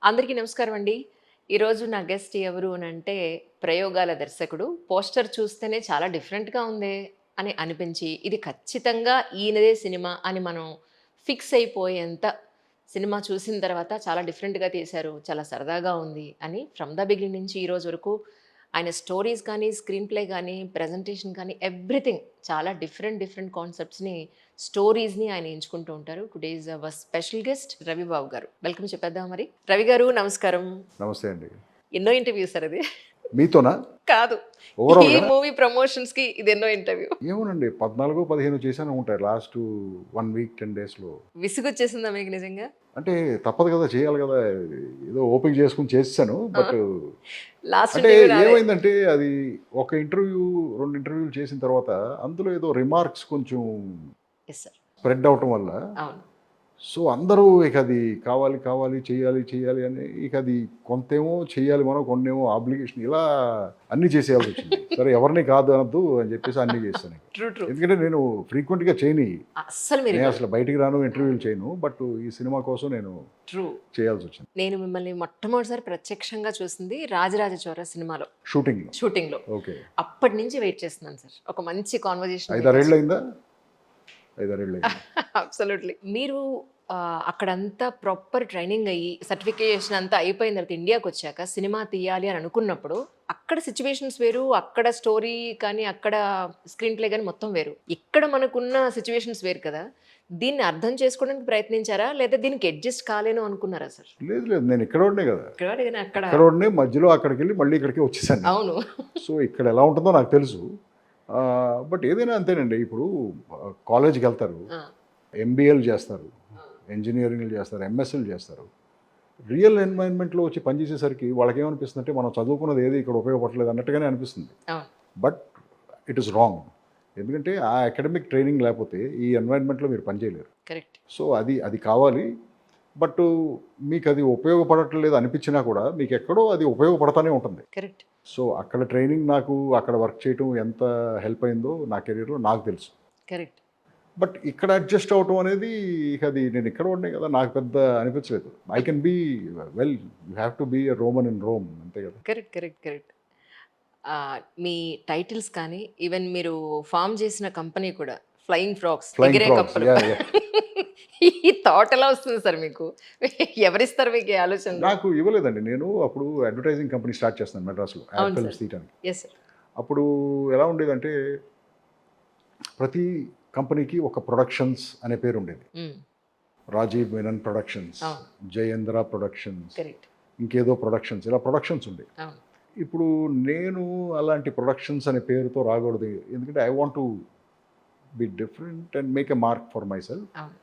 అందరికీ నమస్కారం అండి. ఈరోజు నా గెస్ట్ ఎవరు అనంటే, ప్రయోగాల దర్శకుడు. పోస్టర్ చూస్తేనే చాలా డిఫరెంట్‌గా ఉందే అని అనిపించి, ఇది ఖచ్చితంగా ఈయనదే సినిమా అని మనం ఫిక్స్ అయిపోయేంత సినిమా చూసిన తర్వాత చాలా డిఫరెంట్‌గా తీశారు. చాలా సరదాగా ఉంది అని ఫ్రమ్ ద బిగినింగ్ నుంచి ఈ రోజు వరకు ఆయన స్టోరీస్ కానీ, స్క్రీన్ ప్లే గానీ, ప్రెజెంటేషన్ కానీ ఎవ్రీథింగ్ చాలా డిఫరెంట్ కాన్సెప్ట్స్‌ని, స్టోరీస్‌ని ఆయన ఎంచుకుంటూ ఉంటారు. Today is our special guest Ravibabu గారు. వెల్కమ్ చెప్పేద్దామా మరి? రవి గారు నమస్కారం. నమస్తే అండి. ఎన్నో ఇంటర్వ్యూ సార్ అది. మీతోనా? కాదు. ఈ ఓవరాల్‌గానా? మూవీ ప్రమోషన్స్‌కి ఇది ఎన్నో ఇంటర్వ్యూ. ఏమోనండి 14, 15 చేశాను ఉంటాయి లాస్ట్ 1 వీక్, 10 డేస్‌లో. విసుగొచ్చేసిందా మీకు నిజంగా? అంటే తప్పదు కదా! చేయాలి కదా! ఏదో ఓపిక చేసుకొని చేసేసాను. ఆ! బట్ లాస్ట్ అంటే ఇంటర్వ్యూ నాదే. ఏమైందంటే అది ఒక ఇంటర్వ్యూ, 2 ఇంటర్వ్యూలు చేసిన తర్వాత అందులో ఏదో రిమార్క్స్ కొంచెం యెస్ సార్. స్ప్రెడ్ అవ్వటం వల్ల అవును. సో అందరూ ఇక అది కావాలి, కావాలి, చేయాలి అని ఇక అది కొంతేమో చేయాలి మనం, కొన్నేమో ఆబ్లిగేషన్ ఇలా అన్నీ చేసేయాల్సొచ్చింది. సరే ఎవరిని కాదు అనొద్దు అని చెప్పేసి అన్నీ చేశాను. ట్రూ. ఎందుకంటే నేను ఫ్రీక్వెంట్‌గా చేయనియి. అస్సలు మీరు నేను అసలు బయటికి రాను, ఇంటర్వ్యూలు చేయను. బట్ ఈ సినిమా కోసం నేను ట్రూ. చేయాల్సొచ్చింది. నేను మిమ్మల్ని మొట్టమొదటిసారి ప్రత్యక్షంగా చూసింది 'రాజరాజ చోర' సినిమాలో షూటింగ్‌లో. షూటింగ్‌లో. ఓకే. అప్పటి నుంచి వెయిట్ చేస్తున్నాను సార్. ఒక మంచి కాన్వర్జేషన్ 5, 6 ఏళ్ళు అయిందా? 5, 6 ఏళ్ళు అయింది. అబ్సల్యూట్‌లీ. మీరు అక్కడంతా ప్రాపర్ ట్రైనింగ్ అయ్యి, సర్టిఫికేషన్ అంతా అయిపోయిన తర్వాత ఇండియాకొచ్చాక సినిమా తీయాలి అని అనుకున్నప్పుడు, అక్కడ సిట్యుయేషన్స్ వేరు, అక్కడ స్టోరీ కానీ, అక్కడ స్క్రీన్ ప్లే గాని మొత్తం వేరు. ఇక్కడ మనకున్న సిట్యుయేషన్స్ వేరు కదా! దీన్ని అర్థం చేసుకోవడానికి ప్రయత్నించారా? లేదా దీనికి అడ్జస్ట్ కాలేను అనుకున్నారా సార్? లేదు. నేను ఇక్కడోడినే కదా! ఇక్కడ గాని అక్కడ ఇక్కడోడినే మధ్యలో అక్కడికెళ్ళి మళ్ళీ ఇక్కడికే వచ్చేసాను నేను. అవును. సో ఇక్కడ ఎలా ఉంటుందో నాకు తెలుసు. బట్ ఏదైనా అంతేనండి. ఇప్పుడు కాలేజ్‌కెళ్తారు. ఆ! ఎంబీఏలు చేస్తారు, ఇంజినీరింగ్‌లు చేస్తారు, ఎంఎస్‌లు చేస్తారు. రియల్ ఎన్వైరన్మెంట్‌లో వచ్చి పనిచేసేసరికి వాళ్ళకేమనిపిస్తుందంటే మనం చదువుకున్నది ఏది ఇక్కడ ఉపయోగపడట్లేదు అన్నట్టుగానే అనిపిస్తుంది. అవును. But it is wrong. ఎందుకంటే ఆ అకాడమిక్ ట్రైనింగ్ లేకపోతే ఈ ఎన్వైరన్మెంట్‌లో మీరు పనిచేయలేరు. కరెక్ట్. సో అది కావాలి. బట్ మీకు అది ఉపయోగపడట్లేదు అనిపించినా కూడా మీకు ఎక్కడో అది ఉపయోగపడతానే ఉంటుంది. కరెక్ట్. సో అక్కడ ట్రైనింగ్ నాకు అక్కడ వర్క్ చేయటం ఎంత హెల్ప్ అయిందో నా కెరీర్‌లో నాకు తెలుసు. కరెక్ట్. బట్ ఇక్కడ అడ్జస్ట్ అవ్వటం అనేది ఇక అది నేను ఇక్కడ ఉండే కదా నాకు పెద్ద అనిపించలేదు. I can be well you have to be a Roman in Rome అంతే కదా. కరెక్ట్. మీ టైటిల్స్ కానీ, ఈవెన్ మీరు ఫార్మ్ చేసిన కంపెనీ కూడా 'ఫ్లయింగ్ ఫ్రాగ్స్' ఫ్లయింగ్ ఎగిరే ఫ్రాగ్స్ కప్పలు. యాహ్! ఈ థాట్ ఎలా వస్తుంది సార్ మీకు? ఎవరిస్తారు మీకు ఈ ఆలోచనలు? నాకు ఇవ్వలేదండి. నేను అప్పుడు అడ్వర్టైజింగ్ కంపెనీ స్టార్ట్ చేస్తున్నాను మెడ్రాస్‌లో యాడ్ అవును ఫిల్మ్స్ సార్. తీయటానికి. Yes sir. అప్పుడు ఎలా ఉండేదంటే ప్రతి కంపెనీకి ఒక ప్రొడక్షన్స్ అనే పేరు ఉండేది. హ్మ్. రాజీవ్ మెనన్ ప్రొడక్షన్స్, అవును. Jayendra productions, correct. ఇంకేదో ప్రొడక్షన్స్ ఇలా ప్రొడక్షన్స్ ఉండేవి. అవును. ఇప్పుడు నేను అలాంటి ప్రొడక్షన్స్ అనే పేరుతో రాకూడదు. ఎందుకంటే I want to be different and make a mark for my self. అవును.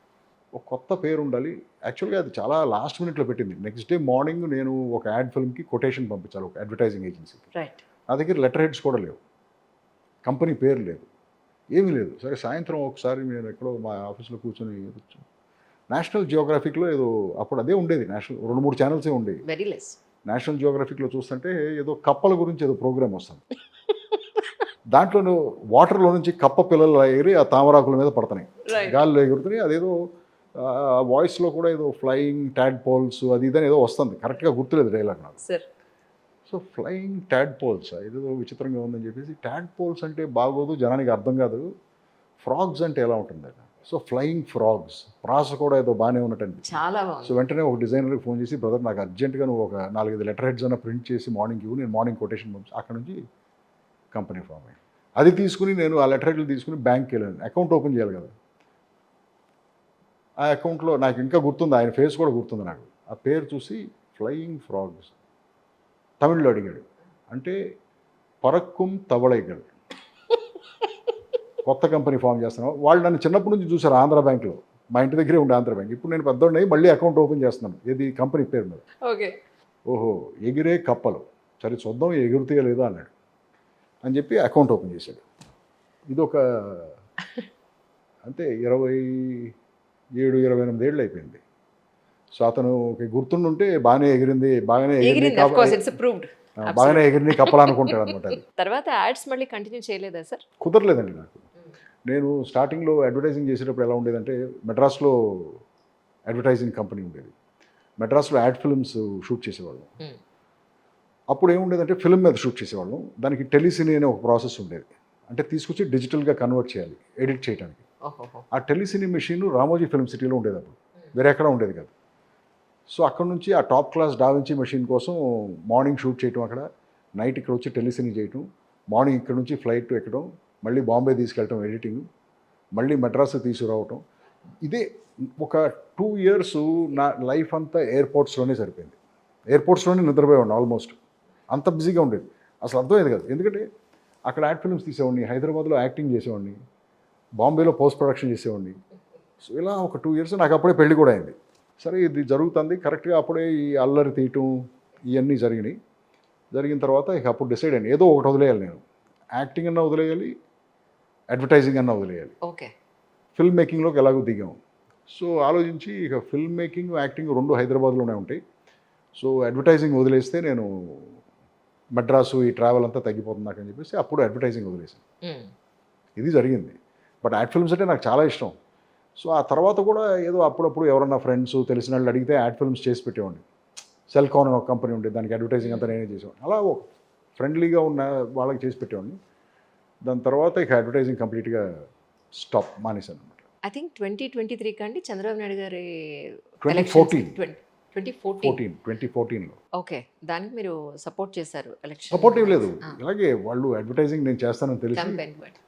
ఒక కొత్త పేరు ఉండాలి. యాక్చువల్‌గా అది చాలా లాస్ట్ మినిట్‌లో పెట్టింది. నెక్స్ట్ డే మార్నింగ్ నేను ఒక యాడ్ ఫిల్మ్‌కి కొటేషన్ పంపించాలి ఒక అడ్వర్టైజింగ్ ఏజెన్సీకి. రైట్. నా దగ్గర లెటర్ హెడ్స్ కూడా లేవు. కంపెనీ పేరు లేదు. ఏమీ లేదు. సరే సాయంత్రం ఒకసారి నేను ఎక్కడో మా ఆఫీస్‌లో కూర్చొని నేషనల్ జియోగ్రఫిక్‌లో ఏదో అప్పుడు అదే ఉండేది. 2, 3 ఛానెల్సే ఉండేవి. Very less. నేషనల్ జియోగ్రఫిక్‌లో చూస్తుంటే ఏదో కప్పల గురించి ఏదో ప్రోగ్రామ్ వస్తుంది. దాంట్లోను వాటర్‌లో నుంచి కప్ప పిల్లలు ఎగిరి ఆ తామరాకుల మీద పడుతున్నాయి. రైట్. గాలిలో ఎగురుతున్నాయి. అదేదో వాయిస్‌లో కూడా ఏదో ఫ్లయింగ్ టాడ్‌పోల్స్ అది ఇది అని ఏదో వస్తుంది. కరెక్ట్‌గా గుర్తులేదు డైలాగ్ నాకు. సార్. సో ఫ్లయింగ్ టాడ్‌పోల్సా ఇదేదో విచిత్రంగా ఉందని చెప్పేసి టాడ్‌పోల్స్ అంటే బాగోదు జనానికి అర్థం కాదు. ఫ్రాగ్స్ అంటే ఎలా ఉంటుందట. సో ఫ్లయింగ్ ఫ్రాగ్స్ ప్రాస కూడా ఏదో బాగానే ఉన్నట్టు అనిపించింది. చాలా సో బాగుంది. వెంటనే ఒక డిజైనర్‌కి ఫోన్ చేసి బ్రదర్ నాకు అర్జెంట్‌గా నువ్వు ఒక 4, 5 లెటర్ హెడ్స్ అన్న ప్రింట్ చేసి మార్నింగ్ ఇవ్వు. నేను మార్నింగ్ కొటేషన్ పంపించి అక్కడ నుంచి కంపెనీ ఫామ్ అయింది. అది తీసుకుని నేను ఆ లెటర్ హెడ్లు తీసుకుని బ్యాంక్‌కి వెళ్ళాను. అకౌంట్ ఓపెన్ చేయాలి కదా. ఆ అకౌంట్‌లో నాకు ఇంకా గుర్తుంది. ఆయన ఫేస్ కూడా గుర్తుంది నాకు. ఆ పేరు చూసి ఫ్లయింగ్ ఫ్రాగ్స్ తమిళ్‌లో అడిగాడు. అంటే పరక్కుం తవళైగల్. కొత్త కంపెనీ ఫామ్ చేస్తున్నాం. వాళ్ళు నన్ను చిన్నప్పటి నుంచి చూసారు ఆంధ్ర బ్యాంక్‌లో. మా ఇంటి దగ్గరే ఉండే ఆంధ్ర బ్యాంక్. ఇప్పుడు నేను పెద్దోడిని అయ్యి మళ్ళీ అకౌంట్ ఓపెన్ చేస్తున్నాను. ఏది కంపెనీ పేరు మీద. ఓకే. ఓహో! ఎగిరే కప్పలు. సరే చూద్దాం ఎగురుతాయో లేదో అన్నాడు. అని చెప్పి అకౌంట్ ఓపెన్ చేశాడు. ఇదొక అంతే 27, 28 ఏళ్ళు అయిపోయింది. సో అతనుకి గుర్తుండుంటే బాగానే ఎగిరింది, బాగానే ఎగిరింది. Of course it's proved. బాగానే ఎగిరిని కప్పలనుకుంటాడు అనమాట అది. తర్వాత యాడ్స్ మళ్ళీ కంటిన్యూ చేయలేదా సార్? కుదరలేదండి నాకు. నేను స్టార్టింగ్‌లో అడ్వర్టైజింగ్ చేసేటప్పుడు ఎలా ఉండేదంటే మెడ్రాస్‌లో అడ్వర్టైజింగ్ కంపెనీ ఉండేది. మెడ్రాస్లో యాడ్ ఫిల్మ్స్ షూట్ చేసేవాళ్ళం. ఉమ్. అప్పుడు ఏముండేదంటే ఫిల్మ్ మీద షూట్ చేసేవాళ్ళం. దానికి టెలిసినీ అనే ఒక ప్రాసెస్ ఉండేది. అంటే తీసుకొచ్చి డిజిటల్గా కన్వర్ట్ చేయాలి ఎడిట్ చేయడానికి. ఓహోహో. ఆ టెలిసినీ మెషిన్ రామోజీ ఫిల్మ్ సిటీలో ఉండేది అప్పుడు, వేరే ఎక్కడ ఉండేది కాదు. సో అక్కడ నుంచి ఆ టాప్ క్లాస్ డావించి మెషిన్ కోసం మార్నింగ్ షూట్ చేయటం అక్కడ, నైట్ ఇక్కడ వచ్చి టెలిసినీ చేయటం, మార్నింగ్ ఇక్కడ నుంచి ఫ్లైట్ ఎక్కడం, మళ్ళీ బాంబే తీసుకెళ్ళటం ఎడిటింగ్, మళ్ళీ మెడ్రాస్ తీసుకురావటం. ఇదే ఒక 2 years నా లైఫ్ అంతా ఎయిర్పోర్ట్స్లోనే సరిపోయింది. ఎయిర్పోర్ట్స్లోనే నిద్రపోయేవాడిని ఆల్మోస్ట్. అంత బిజీగా ఉండేది. అసలు అర్థమయ్యేది కాదు. ఎందుకంటే అక్కడ యాడ్ ఫిల్మ్స్ తీసేవాడిని, హైదరాబాద్లో యాక్టింగ్ చేసేవాడిని, బాంబేలో పోస్ట్ ప్రొడక్షన్ చేసేవాడిని. సో ఇలా ఒక 2 years నాకు అప్పుడే పెళ్లి కూడా అయింది. సరే ఇది జరుగుతుంది కరెక్ట్గా, అప్పుడే ఈ అల్లరి తీయటం ఇవన్నీ జరిగినాయి. జరిగిన తర్వాత ఇక అప్పుడు డిసైడ్ అయ్యాను, ఏదో ఒకటి వదిలేయాలి నేను. యాక్టింగ్ అన్నా వదిలేయాలి, అడ్వర్టైజింగ్ అన్నా వదిలేయాలి. ఓకే. ఫిల్మ్ మేకింగ్లోకి ఎలాగో దిగాము. సో ఆలోచించి ఇక ఫిల్మ్ మేకింగ్, యాక్టింగ్ రెండు హైదరాబాద్లోనే ఉంటాయి. సో అడ్వర్టైజింగ్ వదిలేస్తే నేను మద్రాసు ఈ ట్రావెల్ అంతా తగ్గిపోతుంది నాకు అని చెప్పేసి అప్పుడు అడ్వర్టైజింగ్ వదిలేసాను. ఉమ్. ఇది జరిగింది. బట్ యాడ్ ఫిల్మ్స్ అంటే నాకు చాలా ఇష్టం. సో ఆ తర్వాత కూడా ఏదో అప్పుడప్పుడు ఎవరన్నా ఫ్రెండ్స్ తెలిసిన వాళ్ళు అడిగితే యాడ్ ఫిల్మ్స్ చేసి పెట్టేవాడిని. సెల్కాన్ అని ఒక కంపెనీ ఉండేది, దానికి అడ్వర్టైజింగ్ అంతా నేనే చేసేవాడిని. అలా ఒక ఫ్రెండ్లీగా ఉన్న వాళ్ళకి చేసి పెట్టేవాడిని. దాని తర్వాత ఇక అడ్వర్టైజింగ్ కంప్లీట్గా స్టాప్ మానేశాను అనమాట. ఐ థింక్ 2023 కండి చంద్రబాబు నాయుడు గారి 2014. 2014. 2014లో ఓకే. దానికి మీరు సపోర్ట్ చేశారు ఎలక్షన్. సపోర్ట్ ఏం లేదు. ఇలాగే వాళ్ళు అడ్వర్టైజింగ్ నేను చేస్తానని తెలిసి, క్యాంపెయిన్ బట్.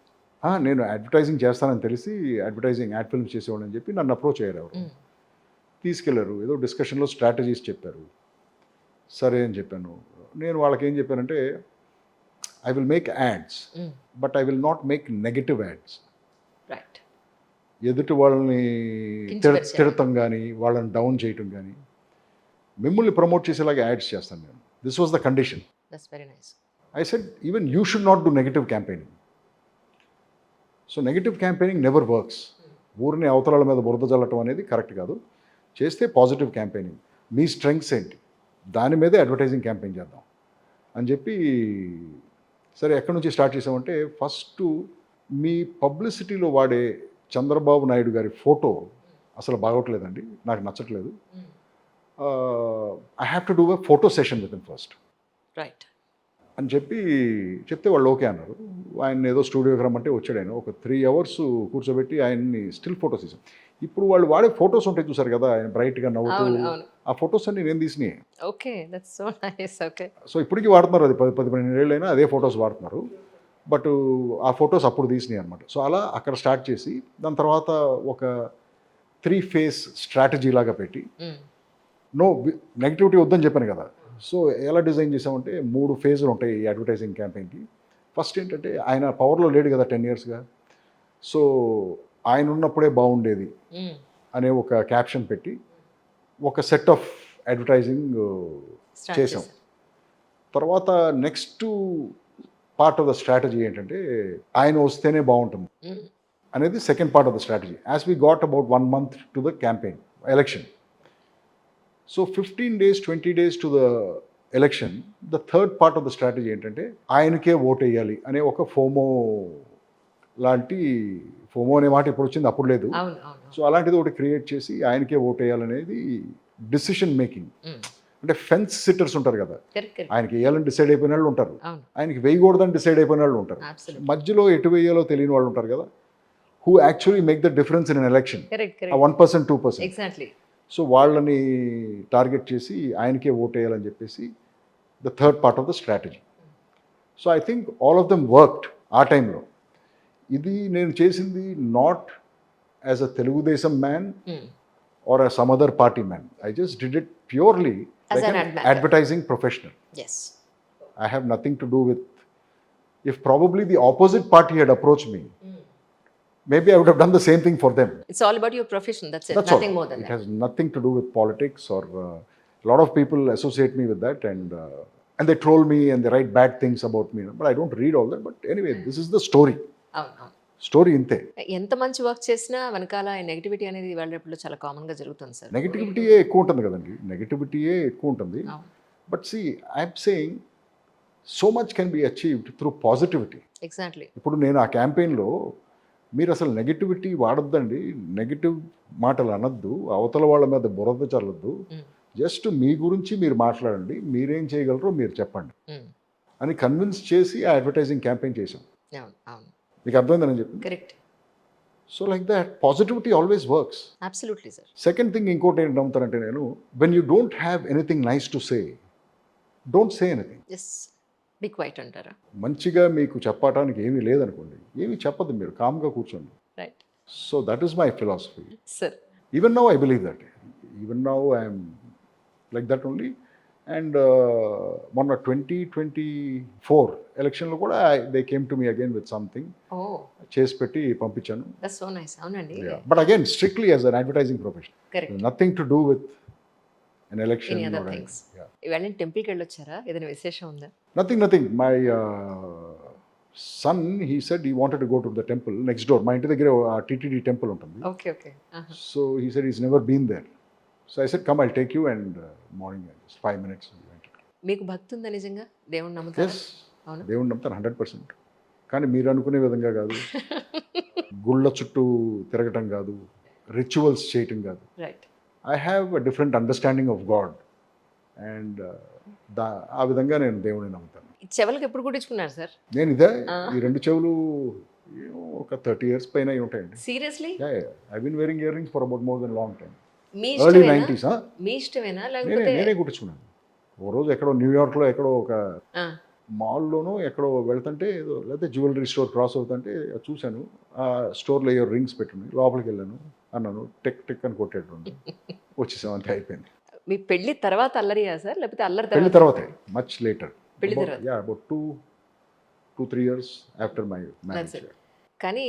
నేను అడ్వర్టైజింగ్ చేస్తానని తెలిసి అడ్వర్టైజింగ్ యాడ్ ఫిల్మ్స్ చేసేవాడని చెప్పి నన్ను అప్రోచ్ అయ్యారు. ఎవరు తీసుకెళ్లారు, ఏదో డిస్కషన్లో స్ట్రాటజీస్ చెప్పారు. సరే అని చెప్పాను. నేను వాళ్ళకి ఏం చెప్పానంటే, I will make ads but I will not make negative ads. Right. ఎదుటి వాళ్ళని కించపరిచారు. తిడతం కానీ, వాళ్ళని డౌన్ చేయటం కానీ, మిమ్మల్ని ప్రమోట్ చేసేలాగా యాడ్స్ చేస్తాను నేను. This was the condition. That's very nice. I said even you should not do negative campaigning. So negative campaigning never works. ఊరిని అవతలాల మీద బురద చల్లటం అనేది కరెక్ట్ కాదు. చేస్తే పాజిటివ్ క్యాంపెయినింగ్, మీ స్ట్రెంగ్స్ ఏంటి దాని మీదే అడ్వర్టైజింగ్ క్యాంపెయిన్ చేద్దాం అని చెప్పి, సరే ఎక్కడి నుంచి స్టార్ట్ చేసామంటే, ఫస్ట్ మీ పబ్లిసిటీలో వాడే చంద్రబాబు నాయుడు గారి ఫోటో అసలు బాగోట్లేదండి, నాకు నచ్చట్లేదు. I have to do a photo session with him first right అని చెప్పి చెప్తే వాళ్ళు ఓకే అన్నారు. ఆయన ఏదో స్టూడియోకి రమ్మంటే వచ్చాడు. ఆయన ఒక 3 hours కూర్చోబెట్టి ఆయన్ని స్టిల్ ఫొటోస్ తీసాం. ఇప్పుడు వాళ్ళు వాడే ఫొటోస్ ఉంటాయి చూసారు కదా, ఆయన బ్రైట్గా నవ్వుతూ, అవును అవును. ఆ ఫొటోస్ అన్ని నేను తీసినాయి. Okay. That's so nice. Okay. So ఇప్పటికీ వాడుతున్నారు, అది 10-12 ఏళ్ళైనా అదే ఫొటోస్ వాడుతున్నారు. బట్ ఆ ఫొటోస్ అప్పుడు తీసినాయి అనమాట. సో అలా అక్కడ స్టార్ట్ చేసి దాని తర్వాత ఒక 3 phase స్ట్రాటజీ లాగా పెట్టి, నో నెగిటివిటీ వద్దని చెప్పాను కదా. సో ఎలా డిజైన్ చేసామంటే 3 phases ఉంటాయి ఈ అడ్వర్టైజింగ్ క్యాంపెయిన్కి. ఫస్ట్ ఏంటంటే, ఆయన పవర్లో లేడు కదా 10 yearsగా. సో ఆయన ఉన్నప్పుడే బాగుండేది అనే ఒక క్యాప్షన్ పెట్టి ఒక సెట్ ఆఫ్ అడ్వర్టైజింగ్ చేసాం. తర్వాత next part of the strategy ఏంటంటే, ఆయన వస్తేనే బాగుంటుంది అనేది second part of the strategy. As we got about 1 month to the campaign election. So 15 days 20 days to the election, the third part of the strategy ఏంటంటే, ఆయనకే vote వేయాలి అనే ఒక ఫోమో లాంటి, ఫోమో అనే మాట ఇప్పుడు వచ్చింది, అప్పుడు లేదు. అవును అవును. సో అలాంటిది ఒకటి క్రియేట్ చేసి ఆయనకే ఓట్ వేయాలనేది డిసిషన్ మేకింగ్. అంటే ఫెన్స్ సిట్టర్స్ ఉంటారు కదా, కరెక్ట్ కరెక్ట్. ఆయనకి వేయాలని డిసైడ్ అయిపోయిన వాళ్ళు ఉంటారు, అవును. ఆయనకి వేయకూడదని డిసైడ్ అయిపోయిన వాళ్ళు ఉంటారు, అబ్సల్యూట్. మధ్యలో ఎటు వేయాలో తెలియని వాళ్ళు ఉంటారు కదా, who actually make the difference in an election. Correct ఆ కరెక్ట్. 1% 2%. ఎగ్జాక్ట్లీ. సో వాళ్ళని టార్గెట్ చేసి ఆయనకే ఓట్ వేయాలని చెప్పేసి the third part of the strategy. So I think all of them worked ఆ టైంలో. ఇది నేను చేసింది not as a Telugu Desam man or a some other party man. I just did it purely As like an an ad maker. advertising professional. Yes. I have nothing to do with, if probably the opposite party had approached me, maybe I would have done the same thing for them. It's all about your profession. That's it. That's all. Nothing more than It that. has nothing to do with politics or a lot of people associate me with that, and they troll me and they write bad things about me, but I don't read all that. But anyway, this is the story. అవును అవును. Story ఇంతే. ఎంత మంచి work చేసినా వెనకాల negativity అనేది వాళ్ళ రేపులో చాలా కామన్గా జరుగుతుంది సార్. నెగిటివిటీయే ఎక్కువ ఉంటుంది కదండి, నెగిటివిటీయే ఎక్కువ ఉంటుంది. అవును. But see, I'm saying so much can be achieved through positivity. Exactly. ఇప్పుడు నేను ఆ క్యాంపెయిన్లో, మీరు అసలు నెగిటివిటీ వాడొద్దండి, నెగిటివ్ మాటలు అనొద్దు, అవతల వాళ్ళ మీద బురద చల్లొద్దు, జస్ట్ మీ గురించి మీరు మాట్లాడండి, మీరేం చేయగలరో మీరు చెప్పండి ఉమ్, అని కన్విన్స్ చేసి ఆ అడ్వర్టైజింగ్ క్యాంపెయిన్ చేశాం. అవును అవును మీకు అర్థమైందని చెప్పి. Correct. So like that positivity always works. Absolutely sir. Second thing ఇంకోటి ఏంటి నమ్ముతానంటే నేను, when you don't have anything nice to say, don't say anything. Yes, be quiet అంటారా? మంచిగా మీకు చెప్పటానికి ఏమీ లేదనుకోండి, ఏమీ చెప్పదు, మీరు కామ్గా కూర్చోండి. Right so that is my philosophy. Sir. Even now I believe that, even now I'm like that only. And మొన్న 2024 ఎలక్షన్లో కూడా they came to me again with something ఓ, చేసి పెట్టి పంపించాను. That's so nice. అవునండి. But again strictly as an advertising profession, correct. Nothing to do with an election any other or things. yeah. ఇవన్నీ టెంపుల్కి వెళ్ళొచ్చారా? ఏదైనా విశేషం ఉందా? Nothing. My son, he said he wanted to go to the temple next door. My ఇంటి దగ్గర TTD temple ఉంటుంది. Okay okay. So he said he's never been there. So I said, come, I'll take you, and morning, just 5 minutes. We went. మీకు భక్తి ఉందా నిజంగా? దేవుణ్ణి నమ్ముతారా? Yes, అవునా? దేవుణ్ణి నమ్ముతాను 100%. కానీ మీరు అనుకునే విధంగా కాదు, గుళ్ళ చుట్టూ తిరగటం కాదు, రిచువల్స్ చేయటం కాదు. Right. I have a different understanding of God, and ఆ విధంగా నేను దేవుడిని నమ్ముతాను. ఈ చెవులకు ఎప్పుడు కుట్టించుకున్నారు సార్? నేను ఇదే ఆ. ఈ రెండు చెవులు ఏమో ఒక 30 years పైన అయి ఉంటాయండి. Seriously? I been wearing earrings for about more then long time. మీ ఎర్లీ ఇష్టమేనా? 90s. మీ ఇష్టమేనా నేనే లేకపోతే? కుట్టించుకున్నాను. ఓ రోజు ఎక్కడో న్యూయార్క్లో ఎక్కడో ఒక ఆ, మాల్లోనూ ఎక్కడో వెళ్తుంటే ఏదో లేకపోతే జ్యువెలరీ స్టోర్ క్రాస్ అవుతుంటే చూశాను, ఆ స్టోర్లో ఏదో రింగ్స్ పెట్టున్నాయి. లోపలికి వెళ్ళాను, అన్నాను, టెక్ టెక్ అని కొట్టేటప్పుడు వచ్చేసాం, అంతే, అయిపోయింది. మీ పెళ్లి తర్వాత అల్లరియా సార్ లేకపోతే అల్లరి పెళ్లి తర్వాత? తర్వాతే, మచ్ లేటర్. పెళ్లి తర్వాత. About 2-3 years after my That's marriage. it. కానీ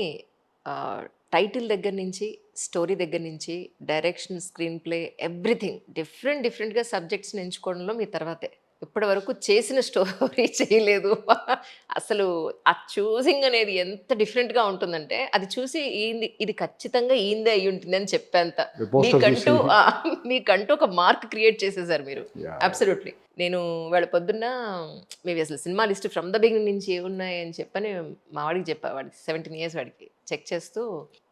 టైటిల్ దగ్గర నుంచి, స్టోరీ దగ్గర నుంచి, డైరెక్షన్, స్క్రీన్ ప్లే, ఎవ్రీథింగ్ డిఫరెంట్గా సబ్జెక్ట్స్ని ఎంచుకోవడంలో మీ తర్వాతే. ఇప్పటి వరకు చేసిన స్టోరీ చేయలేదు. అసలు ఆ చూసింగ్ అనేది ఎంత డిఫరెంట్గా ఉంటుందంటే అది చూసి ఇది ఖచ్చితంగా ఈందే అయి ఉంటుంది అని చెప్పేంత మీకంటూ ఒక మార్క్ క్రియేట్ చేసేసారు మీరు. అబ్సల్యూట్లీ. నేను వాళ్ళ పొద్దున్న మేము అసలు cinema list from the beginning నుంచి ఏమున్నాయి అని చెప్పని మా వాడికి చెప్పా. వాడికి 17 years, వాడికి చెక్ చేస్తూ,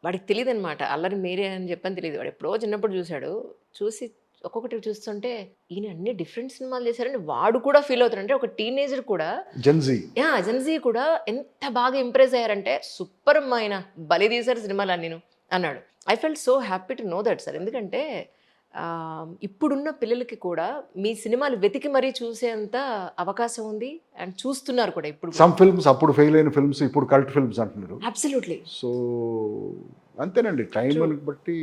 వాడికి తెలియదు అనమాట అల్లరి మీరే అని చెప్పని తెలియదు. వాడు ఎప్పుడో చిన్నప్పుడు చూశాడు. చూసి ఒక్కొక్కటి చూస్తుంటే ఈయన అన్ని డిఫరెంట్ సినిమాలు చేశారని వాడు కూడా ఫీల్ అవుతాడు. అంటే ఒక టీనేజర్ కూడా, జెన్జీ కూడా ఎంత బాగా ఇంప్రెస్ అయ్యారంటే సూపర్ అమ్మా, ఆయన బలి తీశారు సినిమాలు నేను అన్నాడు. I felt so happy to know that sir. ఎందుకంటే ఇప్పుడున్న పిల్లలకి కూడా మీ సినిమాలు వెతికి మరీ చూసేంత అవకాశం ఉంది అండ్ చూస్తున్నారు కూడా ఇప్పుడు. సమ్ ఫిల్మ్స్ అప్పుడు ఫెయిల్ అయిన ఫిల్మ్స్ ఇప్పుడు కల్ట్ ఫిల్మ్స్ అంటున్నారు. అబ్సల్యూట్లీ. సో అంతేనండి, టైం బట్టి.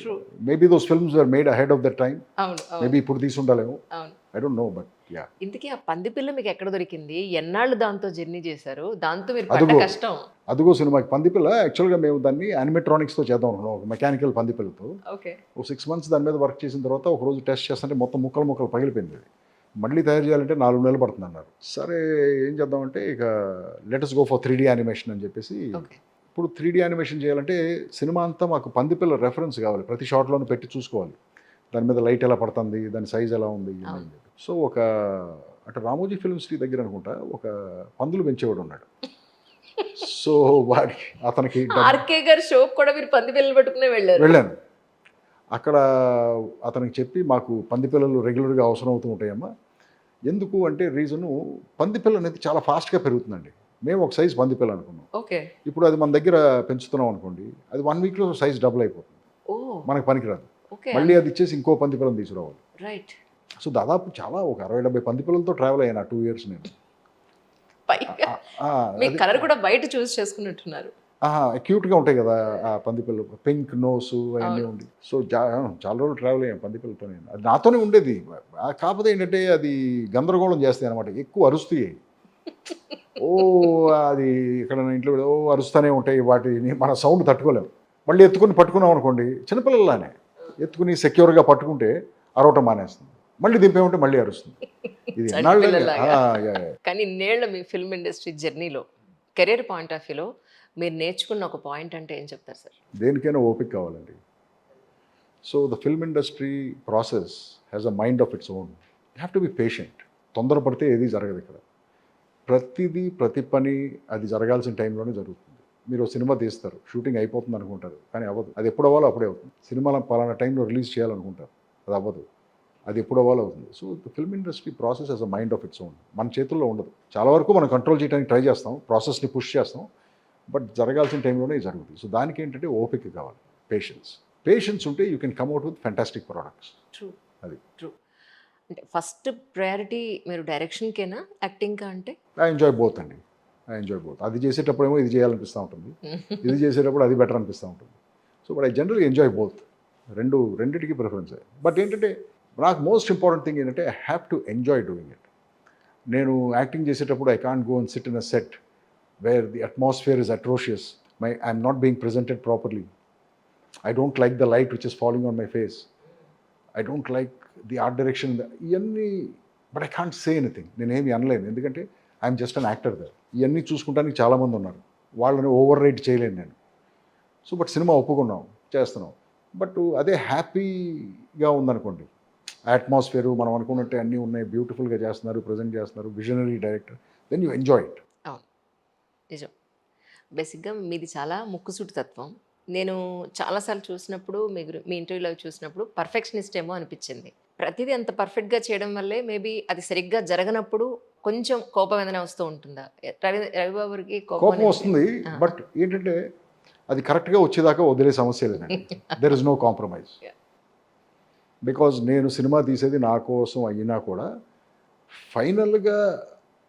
True. Maybe those films are made ahead of that time. అవును మేబీ ఇప్పుడు తీసి ఉండాలేమో, అవును. I don't know, but yeah. ఇంతకీ ఆ పంది పిల్ల మీకు ఎక్కడ దొరికింది? ఎన్నాళ్ళు దాంతో జర్నీ చేశారు? దాంతో మీరు పడ్డ అదిగో. కష్టం. అదిగో సినిమాకి పందిపిల్ల. యాక్చువల్గా మేము దాన్ని యానిమెట్రానిక్స్తో చేద్దాం అనుకున్నాం, ఒక మెకానికల్ పందిపిల్లతో. ఓకే. ఒక 6 months దాని మీద వర్క్ చేసిన తర్వాత ఒక రోజు టెస్ట్ చేస్తుంటే మొత్తం ముక్కలు పగిలిపోయింది. అది మళ్ళీ తయారు చేయాలంటే 4 నెలలు పడుతుంది అన్నారు. సరే ఏం చేద్దామంటే ఇక let's go for 3D animation అని చెప్పేసి. ఓకే. ఇప్పుడు 3D యానిమేషన్ చేయాలంటే సినిమా అంతా మాకు పందిపిల్ల రెఫరెన్స్ కావాలి, ప్రతి షాట్లోనూ పెట్టి చూసుకోవాలి, దాని మీద లైట్ ఎలా పడుతుంది, దాని సైజ్ ఎలా ఉంది. సో ఒక అటు రామోజీ ఫిల్మ్ సిటీ దగ్గర అనుకుంటా ఒక పందులు పెంచేవాడు ఉన్నాడు. సో వాడికి అతనికి ఆర్కే గారి షో కూడా మీరు పంది పిల్లలు పట్టుకునే వెళ్ళాను. అక్కడ అతనికి చెప్పి, మాకు పంది పిల్లలు రెగ్యులర్గా అవసరం అవుతూ ఉంటాయమ్మా. ఎందుకు అంటే రీజను, పంది పిల్ల అనేది చాలా ఫాస్ట్గా పెరుగుతుందండి. మేము ఒక సైజ్ పంది పిల్ల అనుకున్నాం. ఓకే. ఇప్పుడు అది మన దగ్గర పెంచుతున్నాం అనుకోండి, అది 1 weekలో సైజ్ డబుల్ అయిపోతుంది, ఓ మనకు పనికిరాదు. ఓకే. మళ్ళీ అది ఇచ్చేసి ఇంకో పంది పిల్లని తీసుకురావాలి. రైట్. సో దాదాపు చాలా ఒక 60-70 పంది పిల్లలతో ట్రావెల్ అయ్యాను ఆ 2 years నేను. పైగా మీ కలర్ కూడా బయట చూస్ చేసుకున్నట్టున్నారు. క్యూట్గా ఉంటాయి కదా ఆ పంది పిల్లలు, పింక్ నోస్ అవన్నీ ఉండి. సో చాలా రోజులు ట్రావెల్ అయ్యాను పంది పిల్లలతో నేను. అది నాతోనే ఉండేది. కాకపోతే ఏంటంటే అది గందరగోళం చేస్తాయి అనమాట, ఎక్కువ అరుస్తాయి. ఓ అది ఇక్కడ ఇంట్లో అరుస్తూనే ఉంటాయి, వాటిని మన సౌండ్ తట్టుకోలేము. మళ్ళీ ఎత్తుకుని పట్టుకున్నాం అనుకోండి, చిన్నపిల్లలానే ఎత్తుకుని సెక్యూర్గా పట్టుకుంటే అరవటం మానేస్తుంది, మళ్ళీ దింపేమంటే మళ్ళీ అరుస్తుంది. ఇది కానీ ఇన్నేళ్ల మీ ఫిల్మ్ ఇండస్ట్రీ జర్నీలో, కెరీర్ పాయింట్ ఆఫ్ వ్యూలో మీరు నేర్చుకున్న ఒక పాయింట్ అంటే ఏం చెప్తారు సార్? దేనికైనా ఓపిక కావాలండి. So the film industry process has a mind of its own. You have to be patient. తొందరపడితే ఏది జరగదు ఇక్కడ. ప్రతి పని అది జరగాల్సిన టైంలోనే జరుగుతుంది. మీరు సినిమా తీస్తారు, షూటింగ్ అయిపోతుంది అనుకుంటారు, కానీ అవ్వదు. అది ఎప్పుడు అవ్వాలో అప్పుడే అవుతుంది. సినిమాలో పలానా టైంలో రిలీజ్ చేయాలనుకుంటారు, అది అవ్వదు. అది ఎప్పుడు అవ్వాలో అవుతుంది. So the film industry process as a mind of its own. మన చేతుల్లో ఉండదు. చాలా వరకు మనం కంట్రోల్ చేయడానికి ట్రై చేస్తాం, ప్రాసెస్ని పుష్ చేస్తాం, బట్ జరగాల్సిన టైంలోనే జరుగుతుంది. సో దానికి ఏంటంటే ఓపిక కావాలి, పేషెన్స్ ఉంటే you can కమ్అట్ with fantastic products. True అది ట్రూ. అంటే ఫస్ట్ ప్రయారిటీ మీరు డైరెక్షన్కేనా యాక్టింగ్కా అంటే? ఐ ఎంజాయ్ బోత్ అండి. అది చేసేటప్పుడేమో ఇది చేయాలనిపిస్తూ ఉంటుంది, ఇది చేసేటప్పుడు అది బెటర్ అనిపిస్తూ ఉంటుంది. So but I general enjoy both. రెండింటికి ప్రిఫరెన్సే. బట్ ఏంటంటే నాకు మోస్ట్ ఇంపార్టెంట్ థింగ్ ఏంటంటే I have to enjoy doing it. నేను యాక్టింగ్ చేసేటప్పుడు I can't go and sit in a set where the atmosphere is atrocious, I'm not being presented properly, I don't like the light which is following on my face, I don't like the art direction, ఇవన్నీ. But I can't say anything, నేనేమి అనలేను, ఎందుకంటే I'm just an actor there. ఇవన్నీ చూసుకుంటానికి చాలామంది ఉన్నారు, వాళ్ళని over right చేయలేను నేను. సో బట్ సినిమా ఒప్పుకున్నాం, చేస్తున్నాం. బట్ అదే హ్యాపీగా ఉందనుకోండి, అట్మాస్ఫియర్ మనం అనుకున్నట్టే అన్నీ ఉన్నాయి, బ్యూటిఫుల్గా చేస్తున్నారు, ప్రజెంట్ చేస్తున్నారు, visionary director, then you enjoy it. అవును, నిజం. బేసిక్గా మీది చాలా ముక్కుసూటి తత్వం. నేను చాలాసార్లు చూసినప్పుడు మీ ఇంటర్వ్యూలో చూసినప్పుడు పర్ఫెక్షనిస్ట్ ఏమో అనిపించింది. ప్రతిదీ అంత పర్ఫెక్ట్గా చేయడం వల్లే మేబీ అది సరిగ్గా జరగనప్పుడు కొంచెం కోపం ఏదైనా వస్తూ ఉంటుందా? రవిబాబుకి కోపం వస్తుంది, బట్ ఏంటంటే అది కరెక్ట్గా వచ్చేదాకా వదిలే సమస్య లేదండి. There is no compromise. Because నేను సినిమా తీసేది నా కోసం అయినా కూడా ఫైనల్గా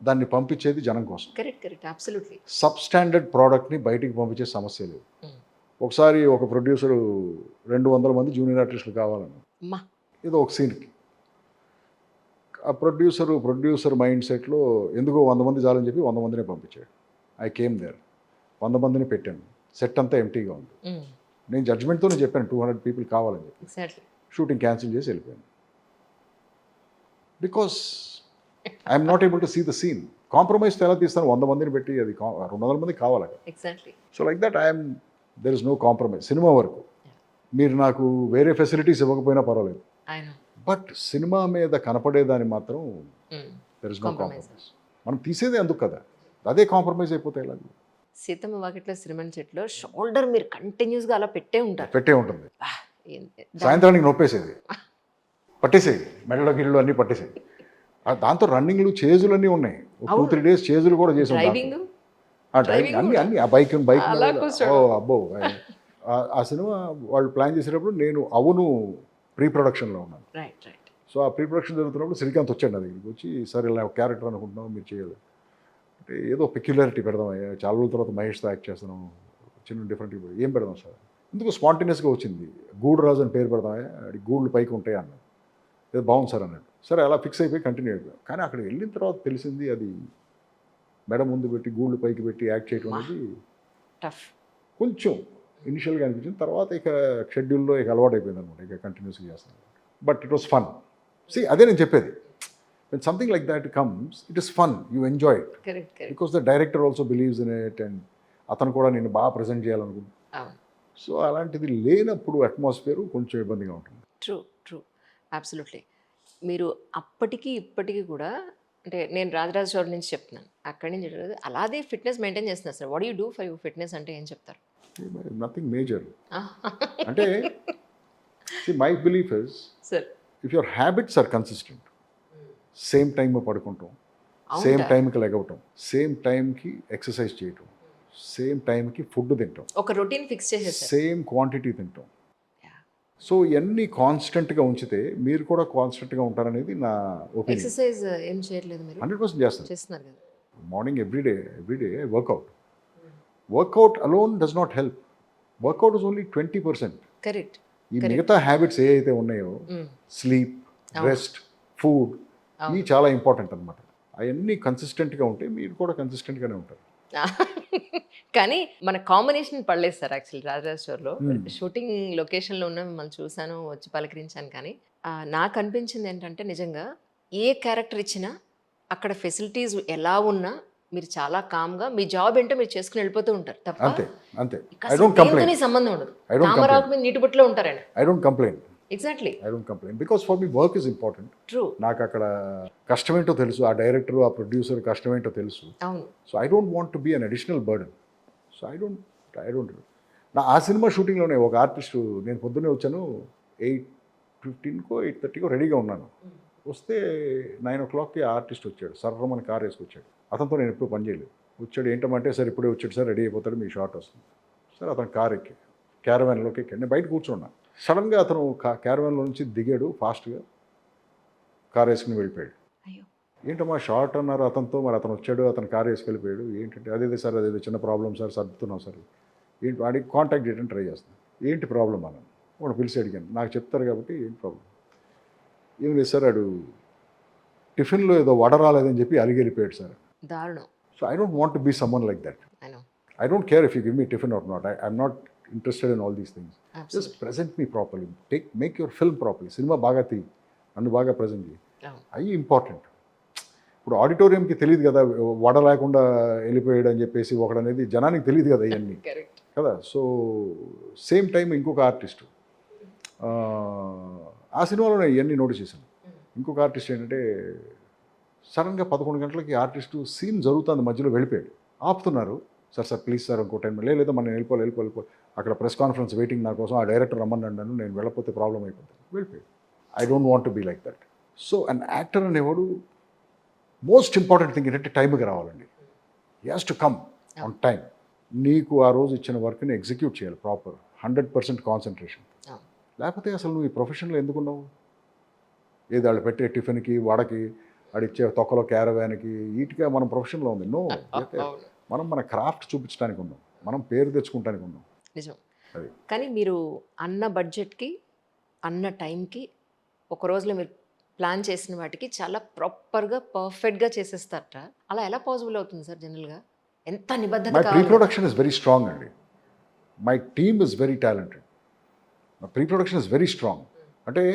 దాన్ని పంపించేది జనం కోసం. Correct absolutely. సబ్ స్టాండర్డ్ ప్రోడక్ట్ని బయటికి పంపించే సమస్య లేదు. ఒకసారి ఒక ప్రొడ్యూసరు 200 మంది జూనియర్ ఆర్టిస్టులు కావాలని, ఏదో ఒక సీన్కి, ఆ ప్రొడ్యూసర్ మైండ్ సెట్లో ఎందుకో 100 మంది చాలని చెప్పి 100 మందినే పంపించాడు. ఐ కేమ్ దేర్, 100 మందిని పెట్టాను, సెట్ అంతా ఎంటీగా ఉంది. నేను జడ్జ్మెంట్తోనే చెప్పాను 200 పీపుల్ కావాలని చెప్పి. షూటింగ్ క్యాన్సిల్ చేసి వెళ్ళిపోయాను. Because I'm not able to see the scene. కాంప్రమైజ్తో ఎలా తీస్తాను? 100 మందిని పెట్టి అది 200 మంది కావాలి. So like that there is no compromise. Cinema వరకు మీరు నాకు వేరే ఫెసిలిటీస్ ఇవ్వకపోయినా పర్వాలేదు, బట్ సినిమా మీద కనపడేదాన్ని మాత్రం దెర్ ఇస్ నో కాంప్రమైజ్. మనం తీసేదే అందుకు కదా, అదే కాంప్రమైజ్ అయిపోతే ఎలా? సీతమ్మ వాకిట్లో సిరిమన్ చెట్లో షోల్డర్ మీరు కంటిన్యూస్గా అలా పెట్టే ఉంటుంది. సాయంత్రానికి నొప్పేసేది, పట్టేసేది, మెడలో గిళ్ళు అన్నీ పట్టేసేది. దాంతో రన్నింగ్లు, చేజులు అన్నీ ఉన్నాయి. 2-3 days చేజులు కూడా చేసాం. డ్రైవింగ్ అన్ని ఆ బైక్ అబ్బో. ఆ సినిమా వాళ్ళు ప్లాన్ చేసేటప్పుడు నేను ప్రీ ప్రొడక్షన్లో ఉన్నాను. సో ఆ ప్రీ ప్రొడక్షన్ జరుగుతున్నప్పుడు శ్రీకాంత్ వచ్చాడు నా దగ్గరికి వచ్చి, సరే ఇలా క్యారెక్టర్ అనుకుంటున్నాం, మీరు చేయాలి అంటే ఏదో పెక్యులారిటీ పెడదాం, చాలా రోజుల తర్వాత మహేష్తో యాక్ట్ చేస్తున్నాం, చిన్న డిఫరెంట్ ఏం పెడదాం సార్, ఎందుకు స్పాంటేనియస్గా వచ్చింది, గూడు రాజు అని పేరు పెడదాం, అది గూళ్ళు పైకి ఉంటాయి అన్నాడు. ఏదో బాగుంది సార్ అన్నాడు. సరే అలా ఫిక్స్ అయిపోయి కంటిన్యూ అయిపోయాం. కానీ అక్కడికి వెళ్ళిన తర్వాత తెలిసింది అది మెడ ముందు పెట్టి గూళ్ళు పైకి పెట్టి యాక్ట్ చేయడం అనేది టఫ్. కొంచెం ఇనిషియల్గా అనిపించింది, తర్వాత ఇక షెడ్యూల్లో ఇక అలవాటు అయిపోయింది అనమాట, ఇక కంటిన్యూస్గా చేస్తాను. But it was fun. అదే నేను చెప్పేది, when something like that comes, it is fun, you enjoy it. Correct. Because the director also believes in it, and అతను కూడా నేను బాగా ప్రజెంట్ చేయాలనుకుంటున్నాను. సో అలాంటిది లేనప్పుడు అట్మాస్ఫియర్ కొంచెం ఇబ్బందిగా ఉంటుంది. True absolutely. మీరు అప్పటికి ఇప్పటికీ కూడా, అంటే నేను రాజరాజ చోర్ నుంచి చెప్తున్నాను, అక్కడి నుంచి అలాగే ఫిట్నెస్ మెయింటైన్ చేస్తున్నారు sir. What you do for your fitness అంటే ఏం చెప్తారు? Nothing major. అంటే my belief is, sir, if your habits are consistent, same time పడుకుంటాం, సేమ్ టైంకి లెగవటం, సేమ్ టైంకి ఎక్సర్సైజ్ చేయటం, సేమ్ టైంకి ఫుడ్ తింటాం, ఒక రొటీన్ ఫిక్స్ చేసేసారు, సేమ్ క్వాంటిటీ తింటాం. సో ఇవన్నీ కాన్స్టెంట్గా ఉంచితే మీరు కూడా కాన్స్టెంట్గా ఉంటారనేది నా ఒపీనియన్. ఎక్సర్సైజ్ ఏం చేయట్లేదు మీరు? 100% చేస్తున్నారు కదా. Morning everyday workout alone does not help. Workout is only 20%. Correct. ఈ మిగతా హ్యాబిట్స్ ఏ అయితే ఉన్నాయో, స్లీప్, రెస్ట్, ఫుడ్, ఇవి చాలా ఇంపార్టెంట్ అనమాట. అవన్నీ కన్సిస్టెంట్గా ఉంటే మీరు కూడా కన్సిస్టెంట్గానే ఉంటారు. కానీ మన కాంబినేషన్ పడలేదు సార్. యాక్చువల్లీ రాజరాజ స్టోర్లో షూటింగ్ లొకేషన్లో ఉన్న మిమ్మల్ని చూశాను, వచ్చి పలకరించాను. కానీ నాకు అనిపించింది ఏంటంటే, నిజంగా ఏ క్యారెక్టర్ ఇచ్చినా అక్కడ ఫెసిలిటీస్ ఎలా ఉన్నా మీరు చాలా కామ్గా మీ జాబ్ ఏంటో మీరు చేసుకుని వెళ్ళిపోతూ ఉంటారు తప్ప అంతే. సంబంధం ఉండదు. తామరాకు మీద నీటి బుట్టలో ఉంటారండి. I don't complaint. Exactly. I don't complaint because for me work is important. True. నాకు అక్కడ కష్టమేంటో తెలుసు, ఆ డైరెక్టర్, ఆ ప్రొడ్యూసర్ కష్టమేంటో తెలుసు. అవును. So I don't want to be an additional burden. So I don't నా ఆ సినిమా షూటింగ్లోనే ఒక ఆర్టిస్టు, నేను పొద్దున్నే వచ్చాను, 8 8:15కో 8:30కో రెడీగా ఉన్నాను. వస్తే 9 o'clockకి ఆర్టిస్ట్ వచ్చాడు. సర్రమని కార్ వేసుకొచ్చాడు. అతనితో నేను ఎప్పుడు పని చేయలేదు. వచ్చాడు, ఏంటమంటే సార్ ఇప్పుడే వచ్చాడు సార్, రెడీ అయిపోతాడు, మీ షాట్ వస్తుంది. సార్ అతను కార్ ఎక్కి క్యారవాన్లోకి ఎక్కాడు. నేను బయట కూర్చున్నా. సడన్గా అతను క్యారవాన్లో నుంచి దిగాడు ఫాస్ట్గా, కార్ వేసుకుని వెళ్ళిపోయాడు. అయ్యో! ఏంటమ్మా షార్ట్ అన్నారు అతనితో, మరి అతను వచ్చాడు, అతను కార్ వేసుకు వెళ్ళిపోయాడు ఏంటంటే, అదేదే సార్ అదేదో చిన్న ప్రాబ్లం సార్, సర్దుతున్నాం సార్. ఏంటి వాడికి కాంటాక్ట్ చేయడానికి ట్రై చేస్తున్నాను. ఏంటి ప్రాబ్లం అన్నాను. వాడు పిలిచి అడిగాను, నాకు చెప్తారు కాబట్టి ఏంటి ప్రాబ్లం. ఏం లేదు సార్, వాడు టిఫిన్లో ఏదో వడ రాలేదని చెప్పి అలిగి వెళ్ళిపోయాడు సార్. దారుణం. So I don't want to be someone like that. I know. I don't care if you give me tiffin or not. I'm not interested in all these things. Absolutely. Just present me properly. Make your film properly. Cinema బాగా తీ, నన్ను బాగా present చేయి. అవి important. ఇప్పుడు ఆడిటోరియంకి తెలియదు కదా వడ లేకుండా వెళ్ళిపోయాడు అని చెప్పేసి ఒకడు అనేది, జనానికి తెలియదు కదా ఇవన్నీ కరెక్ట్ కదా. సో సేమ్ టైం ఇంకొక ఆర్టిస్ట్, ఆ సినిమాలో నేను ఇవన్నీ నోటీస్ చేశాను. ఇంకొక ఆర్టిస్ట్ ఏంటంటే, సడన్గా 11 గంటలకి ఆర్టిస్టు సీన్ జరుగుతుంది, మధ్యలో వెళ్ళిపోయాడు. ఆపుతున్నారు, సార్ సార్ ప్లీజ్ సార్ ఇంకో 10 minutes, లేదా మనం వెళ్ళిపో అక్కడ ప్రెస్ కాన్ఫరెన్స్ వెయిటింగ్ నా కోసం, ఆ డైరెక్టర్ రమ్మన్నాను, నేను వెళ్ళకపోతే ప్రాబ్లం అయిపోతుంది. వెళ్ళిపోయాడు. I don't want to be like that. So an actor అనేవాడు మోస్ట్ ఇంపార్టెంట్ థింగ్ ఏంటంటే టైంకి రావాలండి. He has to come on time. నీకు ఆ రోజు ఇచ్చిన వర్క్ని ఎగ్జిక్యూట్ చేయాలి ప్రాపర్, 100% కాన్సన్ట్రేషన్. లేకపోతే అసలు నువ్వు ఈ ప్రొఫెషన్లో ఎందుకున్నావు? ఏది వాళ్ళు పెట్టే టిఫిన్కి, వడకి, ఆడిచ్చే తొక్కలో క్యారవాన్కి, వీటిగా మనం ప్రొఫెషన్లో ఉంది. నో, మనం మన క్రాఫ్ట్ చూపించడానికి ఉన్నాం, మనం పేరు తెచ్చుకోవడానికి ఉన్నాం. నిజం. అది. కానీ మీరు అన్న బడ్జెట్కి, అన్న టైంకి, ఒక రోజులో మీరు ప్లాన్ చేసిన వాటికి చాలా ప్రాపర్గా పర్ఫెక్ట్గా చేసేస్తారట. అలా ఎలా పాసిబుల్ అవుతుంది సార్ జనరల్గా? ఎంత నిబద్ధత మై ప్రీ కావాలి? ప్రొడక్షన్ ఇస్ వెరీ స్ట్రాంగ్ అండి. My team is very talented. My pre production is very strong. అంటే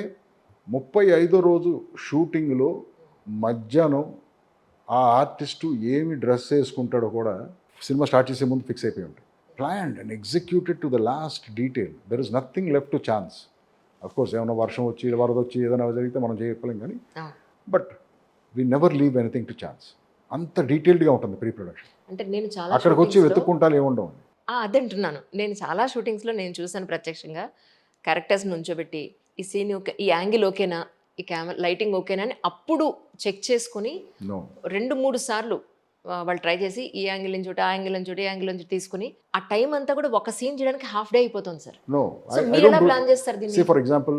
35వ రోజు షూటింగ్లో మధ్యాహ్నం ఆ ఆర్టిస్టు ఏమి డ్రెస్ వేసుకుంటాడో కూడా సినిమా స్టార్ట్ చేసే ముందు ఫిక్స్ అయిపోయి ఉంటాయి. Planned and executed to the last detail. There is nothing left to chance. Of course ఏమైనా వర్షం వచ్చి, వరద వచ్చి, ఏదైనా జరిగితే మనం చేయలేం, కానీ but we never leave anything to chance. అంత డీటెయిల్డ్గా ఉంటుంది ప్రీ ప్రొడక్షన్. అంటే నేను చాలా అక్కడికి వచ్చి వెతుక్కుంటాలు ఏముండవు. అదే అంటున్నాను. నేను చాలా షూటింగ్స్లో నేను చూసాను ప్రత్యక్షంగా. క్యారెక్టర్స్ నుంచోబెట్టి ఈ సీన్ ఓకే, ఈ యాంగిల్ ఓకేనా, ఈ కెమెరా లైటింగ్ ఓకేనా అని అప్పుడు చెక్ చేసుకుని నో 2-3 సార్లు వాళ్ళు ట్రై చేసి ఈ యాంగిల్ నుంచి ఒకటి, ఆ యాంగిల్ నుంచి ఒకటి, ఈ యాంగిల్ నుంచి తీసుకుని ఆ టైం అంతా కూడా ఒక సీన్ చేయడానికి హాఫ్ డే అయిపోతుంది సార్. నో, సో మీరు ఎలా ప్లాన్ చేస్తారు సీ దీన్ని? ఫర్ ఎగ్జాంపుల్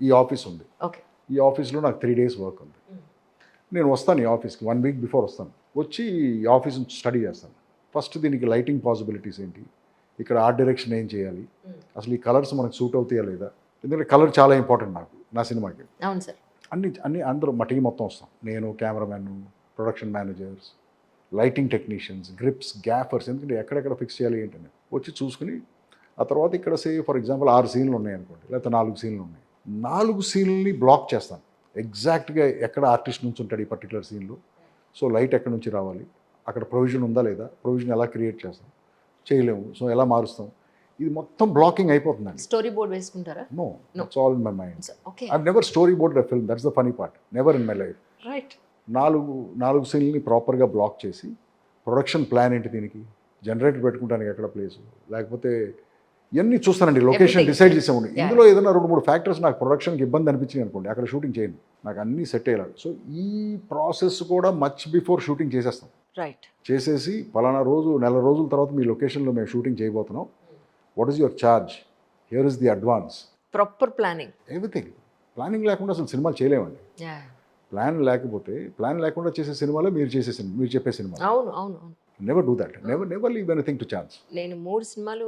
ఈ ఆఫీస్ ఉంది. ఓకే. ఈ ఆఫీస్లో నాకు 3 days వర్క్ ఉంది. నేను వస్తాను ఈ ఆఫీస్కి 1 week బిఫోర్ వస్తాను. వచ్చి ఈ ఆఫీస్ నుంచి స్టడీ చేస్తాను. ఫస్ట్ దీనికి లైటింగ్ పాసిబిలిటీస్ ఏంటి, ఇక్కడ ఆర్ట్ డైరెక్షన్ ఏం చేయాలి, అసలు ఈ కలర్స్ మనకు సూట్ అవుతాయా లేదా, ఎందుకంటే కలర్ చాలా ఇంపార్టెంట్ నాకు నా సినిమాకి. అవును సార్. అన్ని అందరూ మా టీం మొత్తం వస్తాం. నేను, cameraman, production managers, lighting technicians, grips, గ్యాఫర్స్, ఎందుకంటే ఎక్కడెక్కడ ఫిక్స్ చేయాలి ఏంటని వచ్చి చూసుకుని, ఆ తర్వాత ఇక్కడ ఫర్ ఎగ్జాంపుల్ 6 సీన్లు ఉన్నాయి అనుకోండి, లేకపోతే 4 సీన్లు ఉన్నాయి. 4 సీన్లని బ్లాక్ చేస్తాను. ఎగ్జాక్ట్గా ఎక్కడ ఆర్టిస్ట్ నుంచి ఉంటాడు ఈ పర్టికులర్ సీన్లో, సో లైట్ ఎక్కడి నుంచి రావాలి, అక్కడ ప్రొవిజన్ ఉందా లేదా, ప్రొవిజన్ ఎలా క్రియేట్ చేస్తాం, చేయలేము, సో ఎలా మారుస్తాం, ఇది మొత్తం బ్లాకింగ్ అయిపోతుందండి. స్టోరీ బోర్డ్ వేసుకుంటారా? No, it's all in my mind. Okay. I never storyboard the film, that's the funny part, never in my life. Right. 4 సీన్లని ప్రాపర్గా బ్లాక్ చేసి, ప్రొడక్షన్ ప్లాన్ ఏంటి, దీనికి జనరేటర్ పెట్టుకుంటానికి ఎక్కడ ప్లేసు, లేకపోతే ఇవన్నీ చూస్తానండి, లొకేషన్ Everything. డిసైడ్ చేసామండి. Yeah. ఇందులో ఏదైనా 2-3 ఫ్యాక్టర్స్ నాకు ప్రొడక్షన్కి ఇబ్బంది అనిపించింది అనుకోండి, అక్కడ షూటింగ్ చేయను, నాకు అన్నీ సెట్ అయ్యేలాగా. సో ఈ ప్రాసెస్ కూడా మచ్ బిఫోర్ షూటింగ్ చేసేస్తాం. రైట్. చేసేసి పలానా రోజు, నెల రోజుల తర్వాత మీ లొకేషన్లో మేము షూటింగ్ చేయబోతున్నాం, what is your charge, here is the advance, proper planning, everything. Planning లేకుండా అసలు సినిమాలు చేయలేమండి. ప్లాన్ లేకుండా చేసే సినిమాలో మీరు మీరు చెప్పే సినిమా. అవును అవును అవును. Never do that, never leave anything to chance. నేను 3 సినిమాలు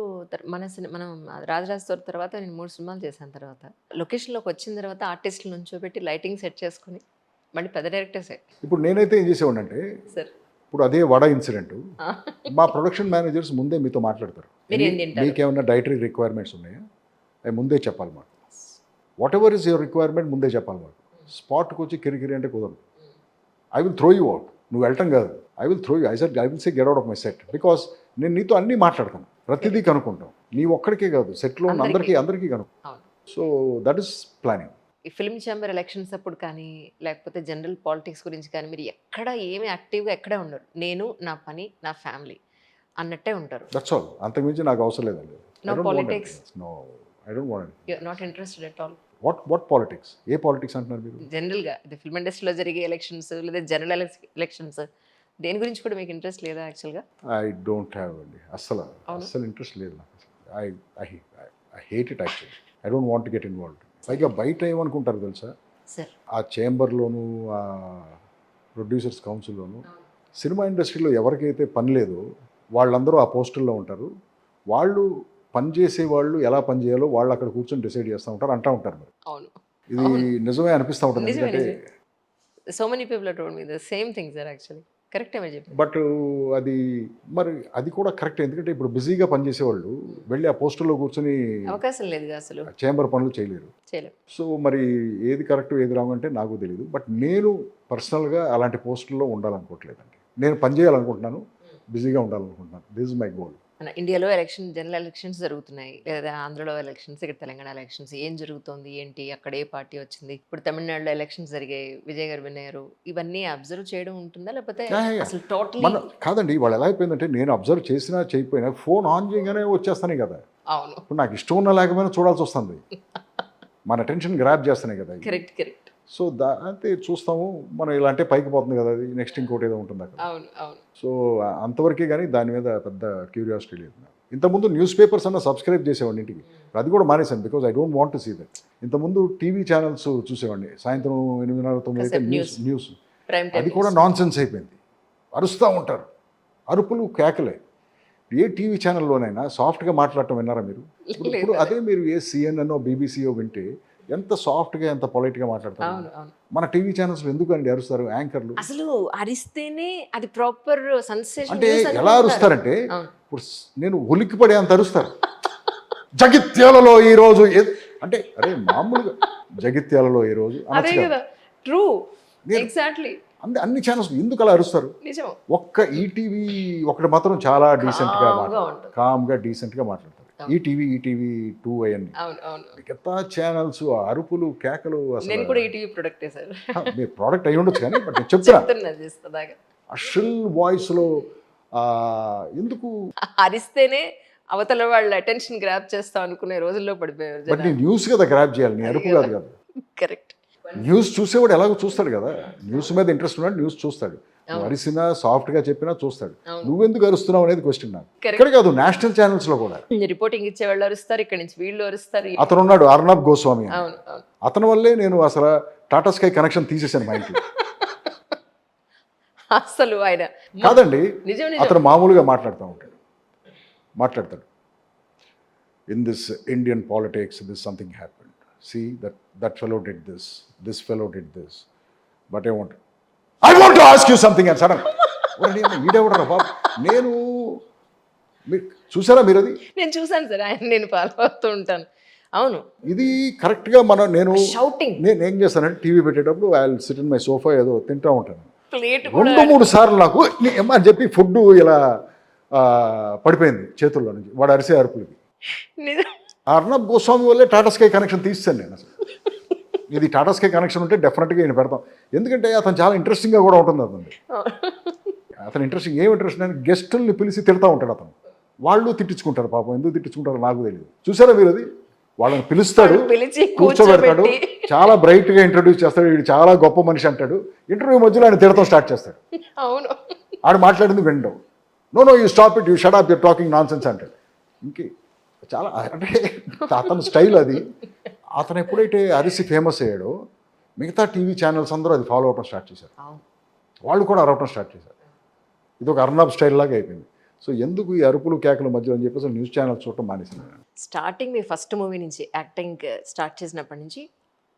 మనం రాజరాజ తర్వాత నేను 3 సినిమాలు చేశాను. తర్వాత లొకేషన్లోకి వచ్చిన తర్వాత ఆర్టిస్టులు నుంచోబెట్టి లైటింగ్ సెట్ చేసుకుని మళ్ళీ పెద్ద డైరెక్టర్సే. ఇప్పుడు నేనైతే ఏం చేసేవాడిని అంటే, సార్ ఇప్పుడు అదే వడ ఇన్సిడెంట్, మా ప్రొడక్షన్ మేనేజర్స్ ముందే మీతో మాట్లాడతారు. మీరు ఏం తింటారు? మీకేమన్నా డైటరీ రిక్వైర్మెంట్స్ ఉన్నాయా, అవి ముందే చెప్పాలి మాకు. What ever is your requirement ముందే చెప్పాలి మాకు. స్పాట్కి వచ్చి కిరికిరి అంటే కుదరదు. I will throw you out, నువ్వు వెళ్ళటం కాదు, I will throw you. I will say get out of my set, because నేను నీతో అన్నీ మాట్లాడతాను, ప్రతిదీ కనుక్కుంటాం. నీ ఒక్కడికే కాదు, సెట్లో ఉన్న అందరికీ కనుక్కు. అవును. So that is planning. ఈ ఫిల్మ్ ఛాంబర్ ఎలక్షన్స్ అప్పుడు కానీ, లేకపోతే జనరల్ పాలిటిక్స్ గురించి కానీ మీరు ఎక్కడ ఏమి యాక్టివ్గా ఎక్కడే ఉండరు. నేను, నా పని, నా ఫ్యామిలీ అన్నట్టే ఉంటారు. That's all. అంతకుమించి నాకు అవసరం లేదండి. No politics. No, I don't want it. You're not interested at all. What politics? A politics అంటున్నారు మీరు? జనరల్‌గా ఇది ఫిల్మ్ ఇండస్ట్రీలో జరిగే ఎలక్షన్స్ లేదా జనరల్ ఎలక్షన్స్ దేని గురించి కూడా మీకు ఇంట్రెస్ట్ లేదా యాక్చువల్‌గా? ఐ డోంట్ హ్యావ్ అండి. అవునా? అస్సలు ఇంట్రెస్ట్ లేదు నాకు. I I I hate it actually. I don't want to get involved. పైగా బయట ఏమనుకుంటారు తెలుసా? సార్. ఆ చేంబర్‌లోను, ఆ ప్రొడ్యూసర్స్ కౌన్సిల్‌లోను సినిమా ఇండస్ట్రీలో ఎవరికైతే పని లేదో వాళ్ళందరూ ఆ పోస్టుల్లో ఉంటారు. వాళ్ళు పని చేసేవాళ్ళు ఎలా పని చేయాలో వాళ్ళు అక్కడ కూర్చొని డిసైడ్ చేస్తూ ఉంటారు, అంటూ ఉంటారు మరి. అవును. ఇది నిజమే అనిపిస్తూ ఉంటుంది. నిజమే. ఎందుకంటే నిజమే. So many people are told me the same thing sir actually. కరెక్టే మీరు చెప్పింది. బట్ అది మరి అది కూడా కరెక్టే. ఎందుకంటే ఇప్పుడు బిజీగా పనిచేసేవాళ్ళు వెళ్ళి ఆ పోస్టుల్లో కూర్చొని అవకాశం లేదుగా అసలు. చేంబర్ పనులు చేయలేరు. చేయలేం. సో మరి ఏది కరెక్ట్ ఏది రాంగ్ అంటే నాకు తెలియదు. బట్ నేను పర్సనల్గా అలాంటి పోస్టుల్లో ఉండాలనుకోవట్లేదండి. నేను పని చేయాలనుకుంటున్నాను, బిజీగా ఉండాలనుకుంటున్నాను. This is my goal. మన ఇండియాలో జనరల్ ఎలక్షన్స్ జరుగుతున్నాయి. లేదా ఆంధ్రలో ఎలక్షన్స్, ఇక్కడ తెలంగాణ ఎలక్షన్స్. ఏం జరుగుతోంది? ఏంటి? అక్కడ ఏ పార్టీ వచ్చింది? ఇప్పుడు తమిళనాడులో ఎలక్షన్స్ జరిగాయి. విజయ్ గారు విన్ అయ్యారు. ఇవన్నీ అబ్జర్వ్ చేయడం ఉంటుందా? లేకపోతే అసలు టోటలీ కాదండి, వాళ్ళు ఎలా అయిపోయిందంటే నేను అబ్జర్వ్ చేసినా చేయకపోయినా ఫోన్ ఆన్ చేయగానే వచ్చేస్తానే కదా. అవును. ఇప్పుడు నాకు ఇష్టం ఉన్నా లేకపోయినా చూడాల్సి వస్తుంది. మన అటెన్షన్ గ్రాప్ చేస్తున్నాయి కదా. కరెక్ట్. కరెక్ట్. సో అంతే చూస్తాము. మనం ఇలా అంటే పైకి పోతుంది కదా, అది నెక్స్ట్ ఇంకోటి ఏదో ఉంటుంది అక్కడ. అవును. అవును. సో అంతవరకే కానీ దాని మీద పెద్ద క్యూరియాసిటీ లేదు. ఇంతకుముందు న్యూస్ పేపర్స్ అన్న సబ్స్క్రైబ్ చేసేవాడిని ఇంటికి. అది కూడా మానేశాను because I don't want to see that. ఇంతకుముందు టీవీ ఛానల్స్ చూసేవాడిని. సాయంత్రం 8:30-9 అయితే న్యూస్ ప్రైమ్ అది కూడా నాన్ సెన్స్ అయిపోయింది. అరుస్తూ ఉంటారు, అరుపులు కేకలే. ఏ టీవీ ఛానల్లోనైనా సాఫ్ట్గా మాట్లాడటం విన్నారా మీరు? ఇప్పుడు అదే మీరు ఏ సిఎన్ఎన్నో బీబీసీయో వింటే ఎంత సాఫ్ట్గా ఎంత పొలైట్గా మాట్లాడతారు. అవును. అవును. మన టీవీ ఛానల్స్లో ఎందుకు అండి అరుస్తారు యాంకర్లు? అసలు అరిస్తేనే అది ప్రాపర్ సెన్సేషన్. అంటే ఎలా అరుస్తారంటే ఇప్పుడు నేను ఉలిక్కిపడే అంత అరుస్తారు. జగిత్యాలలో ఈరోజు అంటే అరే మామూలుగా జగిత్యాలలో ఈరోజు అదే కదా. ట్రూ. ఎగ్జాక్ట్లీ. అన్ని ఛానల్స్ ఎందుకు అలా అరుస్తారు? నిజం. ఒక్క ఈటీవీ ఒకటి మాత్రం చాలా డీసెంట్గా ఉంటుంది. కామ్గా డీసెంట్గా మాట్లాడతారు. ఈటీవీ 2 అవన్నీ. అవును. అవును. మిగతా ఛానల్స్ అరుపులు కేకలు అసలు. నేను కూడా ఈటీవీ ప్రొడక్టే సార్. మీ ప్రోడక్ట్ అయి ఉండొచ్చు కానీ బట్ నేను చెప్తున్నా చేస్తుందాగా ఆ షిల్ వాయిస్లో ఎందుకు అరిస్తేనే అవతల వాళ్ళ అటెన్షన్ గ్రాప్ చేస్తాం అనుకునే రోజుల్లో పడిపోయారు బట్ నీ న్యూస్ కదా గ్రాప్ చేయాలి, నీ అరుపు కాదు కదా. కరెక్ట్. న్యూస్ చూసేవాడు ఎలాగో చూస్తాడు కదా. న్యూస్ మీద ఇంట్రెస్ట్ ఉన్నాడు, న్యూస్ చూస్తాడు. నువ్వు అరిసినా సాఫ్ట్గా చెప్పినా చూస్తాడు. నువ్వెందుకు అరుస్తున్నావు అనేది క్వశ్చన్ నాకు. ఇక్కడ కాదు, నేషనల్ ఛానల్స్లో కూడా రిపోర్టింగ్ ఇచ్చే వాళ్ళు అరుస్తారు, ఇక్కడ నుంచి వీళ్ళు అరుస్తారు. అతను ఉన్నాడు అర్నబ్ గోస్వామి అని. అవును. అవును. అతని వల్లే నేను అసలు టాటా స్కై కనెక్షన్ తీసేసాను మా ఇంట్లో. అసలు ఆయన కాదండి, నిజం. అతను మామూలుగా మాట్లాడతాడు. In this Indian politics this something happened. See that fellow did this fellow did this, but I want to ask you something and sudden ఈడెవడరా బాబు. నేను మీరు చూసారా మీరు? అది నేను చూసాను సార్, ఆయన నేను ఫాలో అవుతూ ఉంటాను. అవును. ఇది కరెక్ట్గా నేను షౌటింగ్. నేను ఏం చేస్తానంటే టీవీ పెట్టేటప్పుడు I will SIT in my sofa ఏదో తింటూ ఉంటాను. ప్లేట్ 2-3 సార్లు నాకు అని చెప్పి ఫుడ్ ఇలా పడిపోయింది చేతుల్లో నుంచి వాడు అరిసే అరుపులకి. అర్నబ్ గోస్వామి వల్లే టాటా స్కై కనెక్షన్ తీస్తాను నేను. అసలు ఇది టాటా స్కై కనెక్షన్ ఉంటే డెఫినెట్గా నేను పెడతాం. ఎందుకంటే అతను చాలా ఇంట్రెస్టింగ్గా కూడా ఉంటుంది. అతను ఏం ఇంట్రెస్ట్ అని గెస్టుల్ని పిలిచి తిడతా ఉంటాడు అతను. వాళ్ళు తిట్టించుకుంటారు పాపం. ఎందుకు తిట్టించుకుంటారో నాకు తెలియదు. చూసారా మీరు? అది వాళ్ళని పిలుస్తాడు, కూర్చోబెడతాడు, చాలా బ్రైట్గా ఇంట్రడ్యూస్ చేస్తాడు. వీడు చాలా గొప్ప మనిషి అంటాడు. ఇంటర్వ్యూ మధ్యలో ఆయన తిడతాం స్టార్ట్ చేస్తాడు. అవును. ఆడు మాట్లాడింది వినడం. No you stop it, you shut up, your talking nonsense అంటాడు. ఇంకే చాలా అంటే అతని స్టైల్ అది. అతను ఎప్పుడైతే అరిసి ఫేమస్ అయ్యాడో మిగతా టీవీ ఛానల్స్ అందరూ అది ఫాలో అవడం స్టార్ట్ చేశారు. వాళ్ళు కూడా అరవటం స్టార్ట్ చేశారు. ఇది ఒక అర్నబ్ స్టైల్ లాగా అయిపోయింది. సో ఎందుకు ఈ అరుపులు కేకల మధ్యలో అని చెప్పేసి న్యూస్ ఛానల్స్ చూడటం మానేసింది. స్టార్టింగ్ మీ ఫస్ట్ మూవీ నుంచి యాక్టింగ్ స్టార్ట్ చేసినప్పటి నుంచి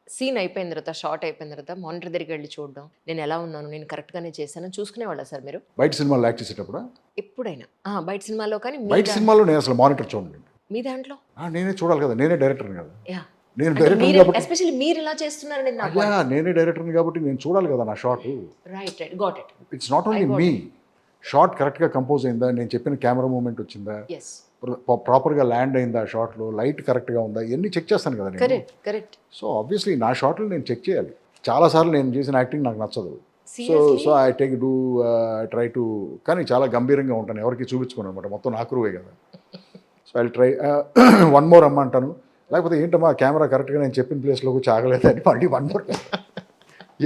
సీన్ అయిపోయిన తర్వాత, షార్ట్ అయిపోయిన తర్వాత మానిటర్ దగ్గరికి వెళ్ళి చూడడం, నేను ఎలా ఉన్నాను, నేను కరెక్ట్గానే చేశాను చూసుకునేవాళ్ళ సార్ మీరు? బయట సినిమాలు యాక్ట్ చేసేటప్పుడు ఎప్పుడైనా బయట సినిమాలో కానీ బయట సినిమాలో నేను అసలు మానిటర్ చూడండి. మీ దాంట్లో నేనే చూడాలి కదా, నేనే డైరెక్టర్ కదా. నేను అంటే డైరెక్టర్ మీరు కాబట్టి ఎస్పెషల్లీ మీరు ఎలా చేస్తున్నారనేది నాకు నేనే డైరెక్టర్ కాబట్టి నేను చూడాలి కదా నా shot. Right got it. It's not only me. Shot కరెక్ట్గా కంపోజ్ అయిందా, నేను చెప్పిన కెమెరా మూమెంట్ వచ్చిందా, ఎస్ ప్రాపర్గా ల్యాండ్ అయిందా షాట్లో, లైట్ కరెక్ట్గా ఉందా, ఇవన్నీ చెక్ చేస్తాను కదా నేను. Correct correct. సో ఆబ్వియస్లీ నా షాట్లు నేను చెక్ చేయాలి. చాలాసార్లు నేను చేసిన యాక్టింగ్ నాకు నచ్చదు. సో ఐ ట్రై టు, కానీ చాలా గంభీరంగా ఉంటాను, ఎవరికి చూపించుకోను అనమాట, మొత్తం నా క్రూవే కదా. So I try one more అమ్మ అంటాను, లేకపోతే ఏంటమ్మా కెమెరా కరెక్ట్గా నేను చెప్పిన ప్లేస్లో వచ్చి ఆగలేదని మళ్ళీ వన్ మోర్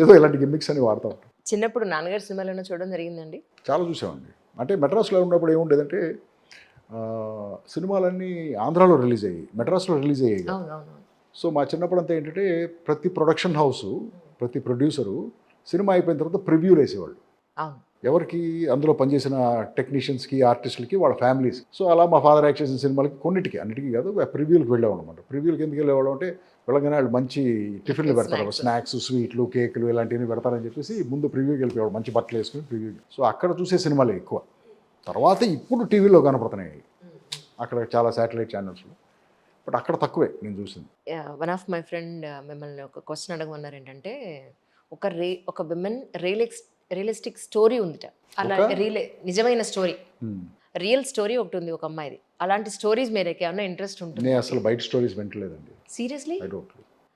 ఏదో ఇలాంటి గిమ్మిక్స్ అని వాడతా ఉంటాం. చిన్నప్పుడు నాన్నగారి సినిమాలను చూడడం జరిగిందండి? చాలా చూసామండి. అంటే మెడ్రాస్లో ఉన్నప్పుడు ఏముండేదంటే సినిమాలన్నీ ఆంధ్రాలో రిలీజ్ అయ్యాయి, మెడ్రాస్లో రిలీజ్ అయ్యాయి. అవునవును. సో మా చిన్నప్పుడు అంతా ఏంటంటే ప్రతి ప్రొడక్షన్ హౌసు, ప్రతి ప్రొడ్యూసరు సినిమా అయిపోయిన తర్వాత ప్రివ్యూలు వేసేవాళ్ళు. అవును. ఎవరికి అందులో పనిచేసిన టెక్నీషియన్స్కి, ఆర్టిస్టులకి, వాళ్ళ ఫ్యామిలీస్. సో అలా మా ఫాదర్ యాక్ట్ చేసిన సినిమాలకి కొన్నిటికి, అన్నిటికీ కాదు, ప్రివ్యూలకు వెళ్ళేవాళ్ళం అనమాట. ప్రివ్యూలకు ఎందుకు వెళ్ళేవాళ్ళం అంటే వెళ్ళగానే వాళ్ళు మంచి టిఫిన్లు పెడతారు, స్నాక్స్, స్వీట్లు, కేకులు ఇలాంటివి పెడతారని చెప్పేసి ముందు ప్రివ్యూకి వెళ్ళిపోయాడు, మంచి బట్టలు వేసుకుని ప్రివ్యూ. సో అక్కడ చూసే సినిమాలే ఎక్కువ. తర్వాత ఇప్పుడు టీవీలో కనపడుతున్నాయి అక్కడ చాలా శాటిలైట్ ఛానల్స్లో, బట్ అక్కడ తక్కువే నేను చూసింది. వన్ ఆఫ్ మై ఫ్రెండ్ మిమ్మల్ని ఒక క్వశ్చన్ అడగమన్నారు ఏంటంటే, ఒక విమెన్ రియలిస్టిక్ స్టోరీ ఉందిట. అలా నిజమైన స్టోరీ, రియల్ స్టోరీ ఒకటి ఉంది ఒక అమ్మాయిది. అలాంటి స్టోరీస్ మీరు ఏమైనా ఇంట్రెస్ట్ ఉంటుంది? నేను అసలు బయట స్టోరీస్ వింటలేదండి. సీరియస్లీ? I don't.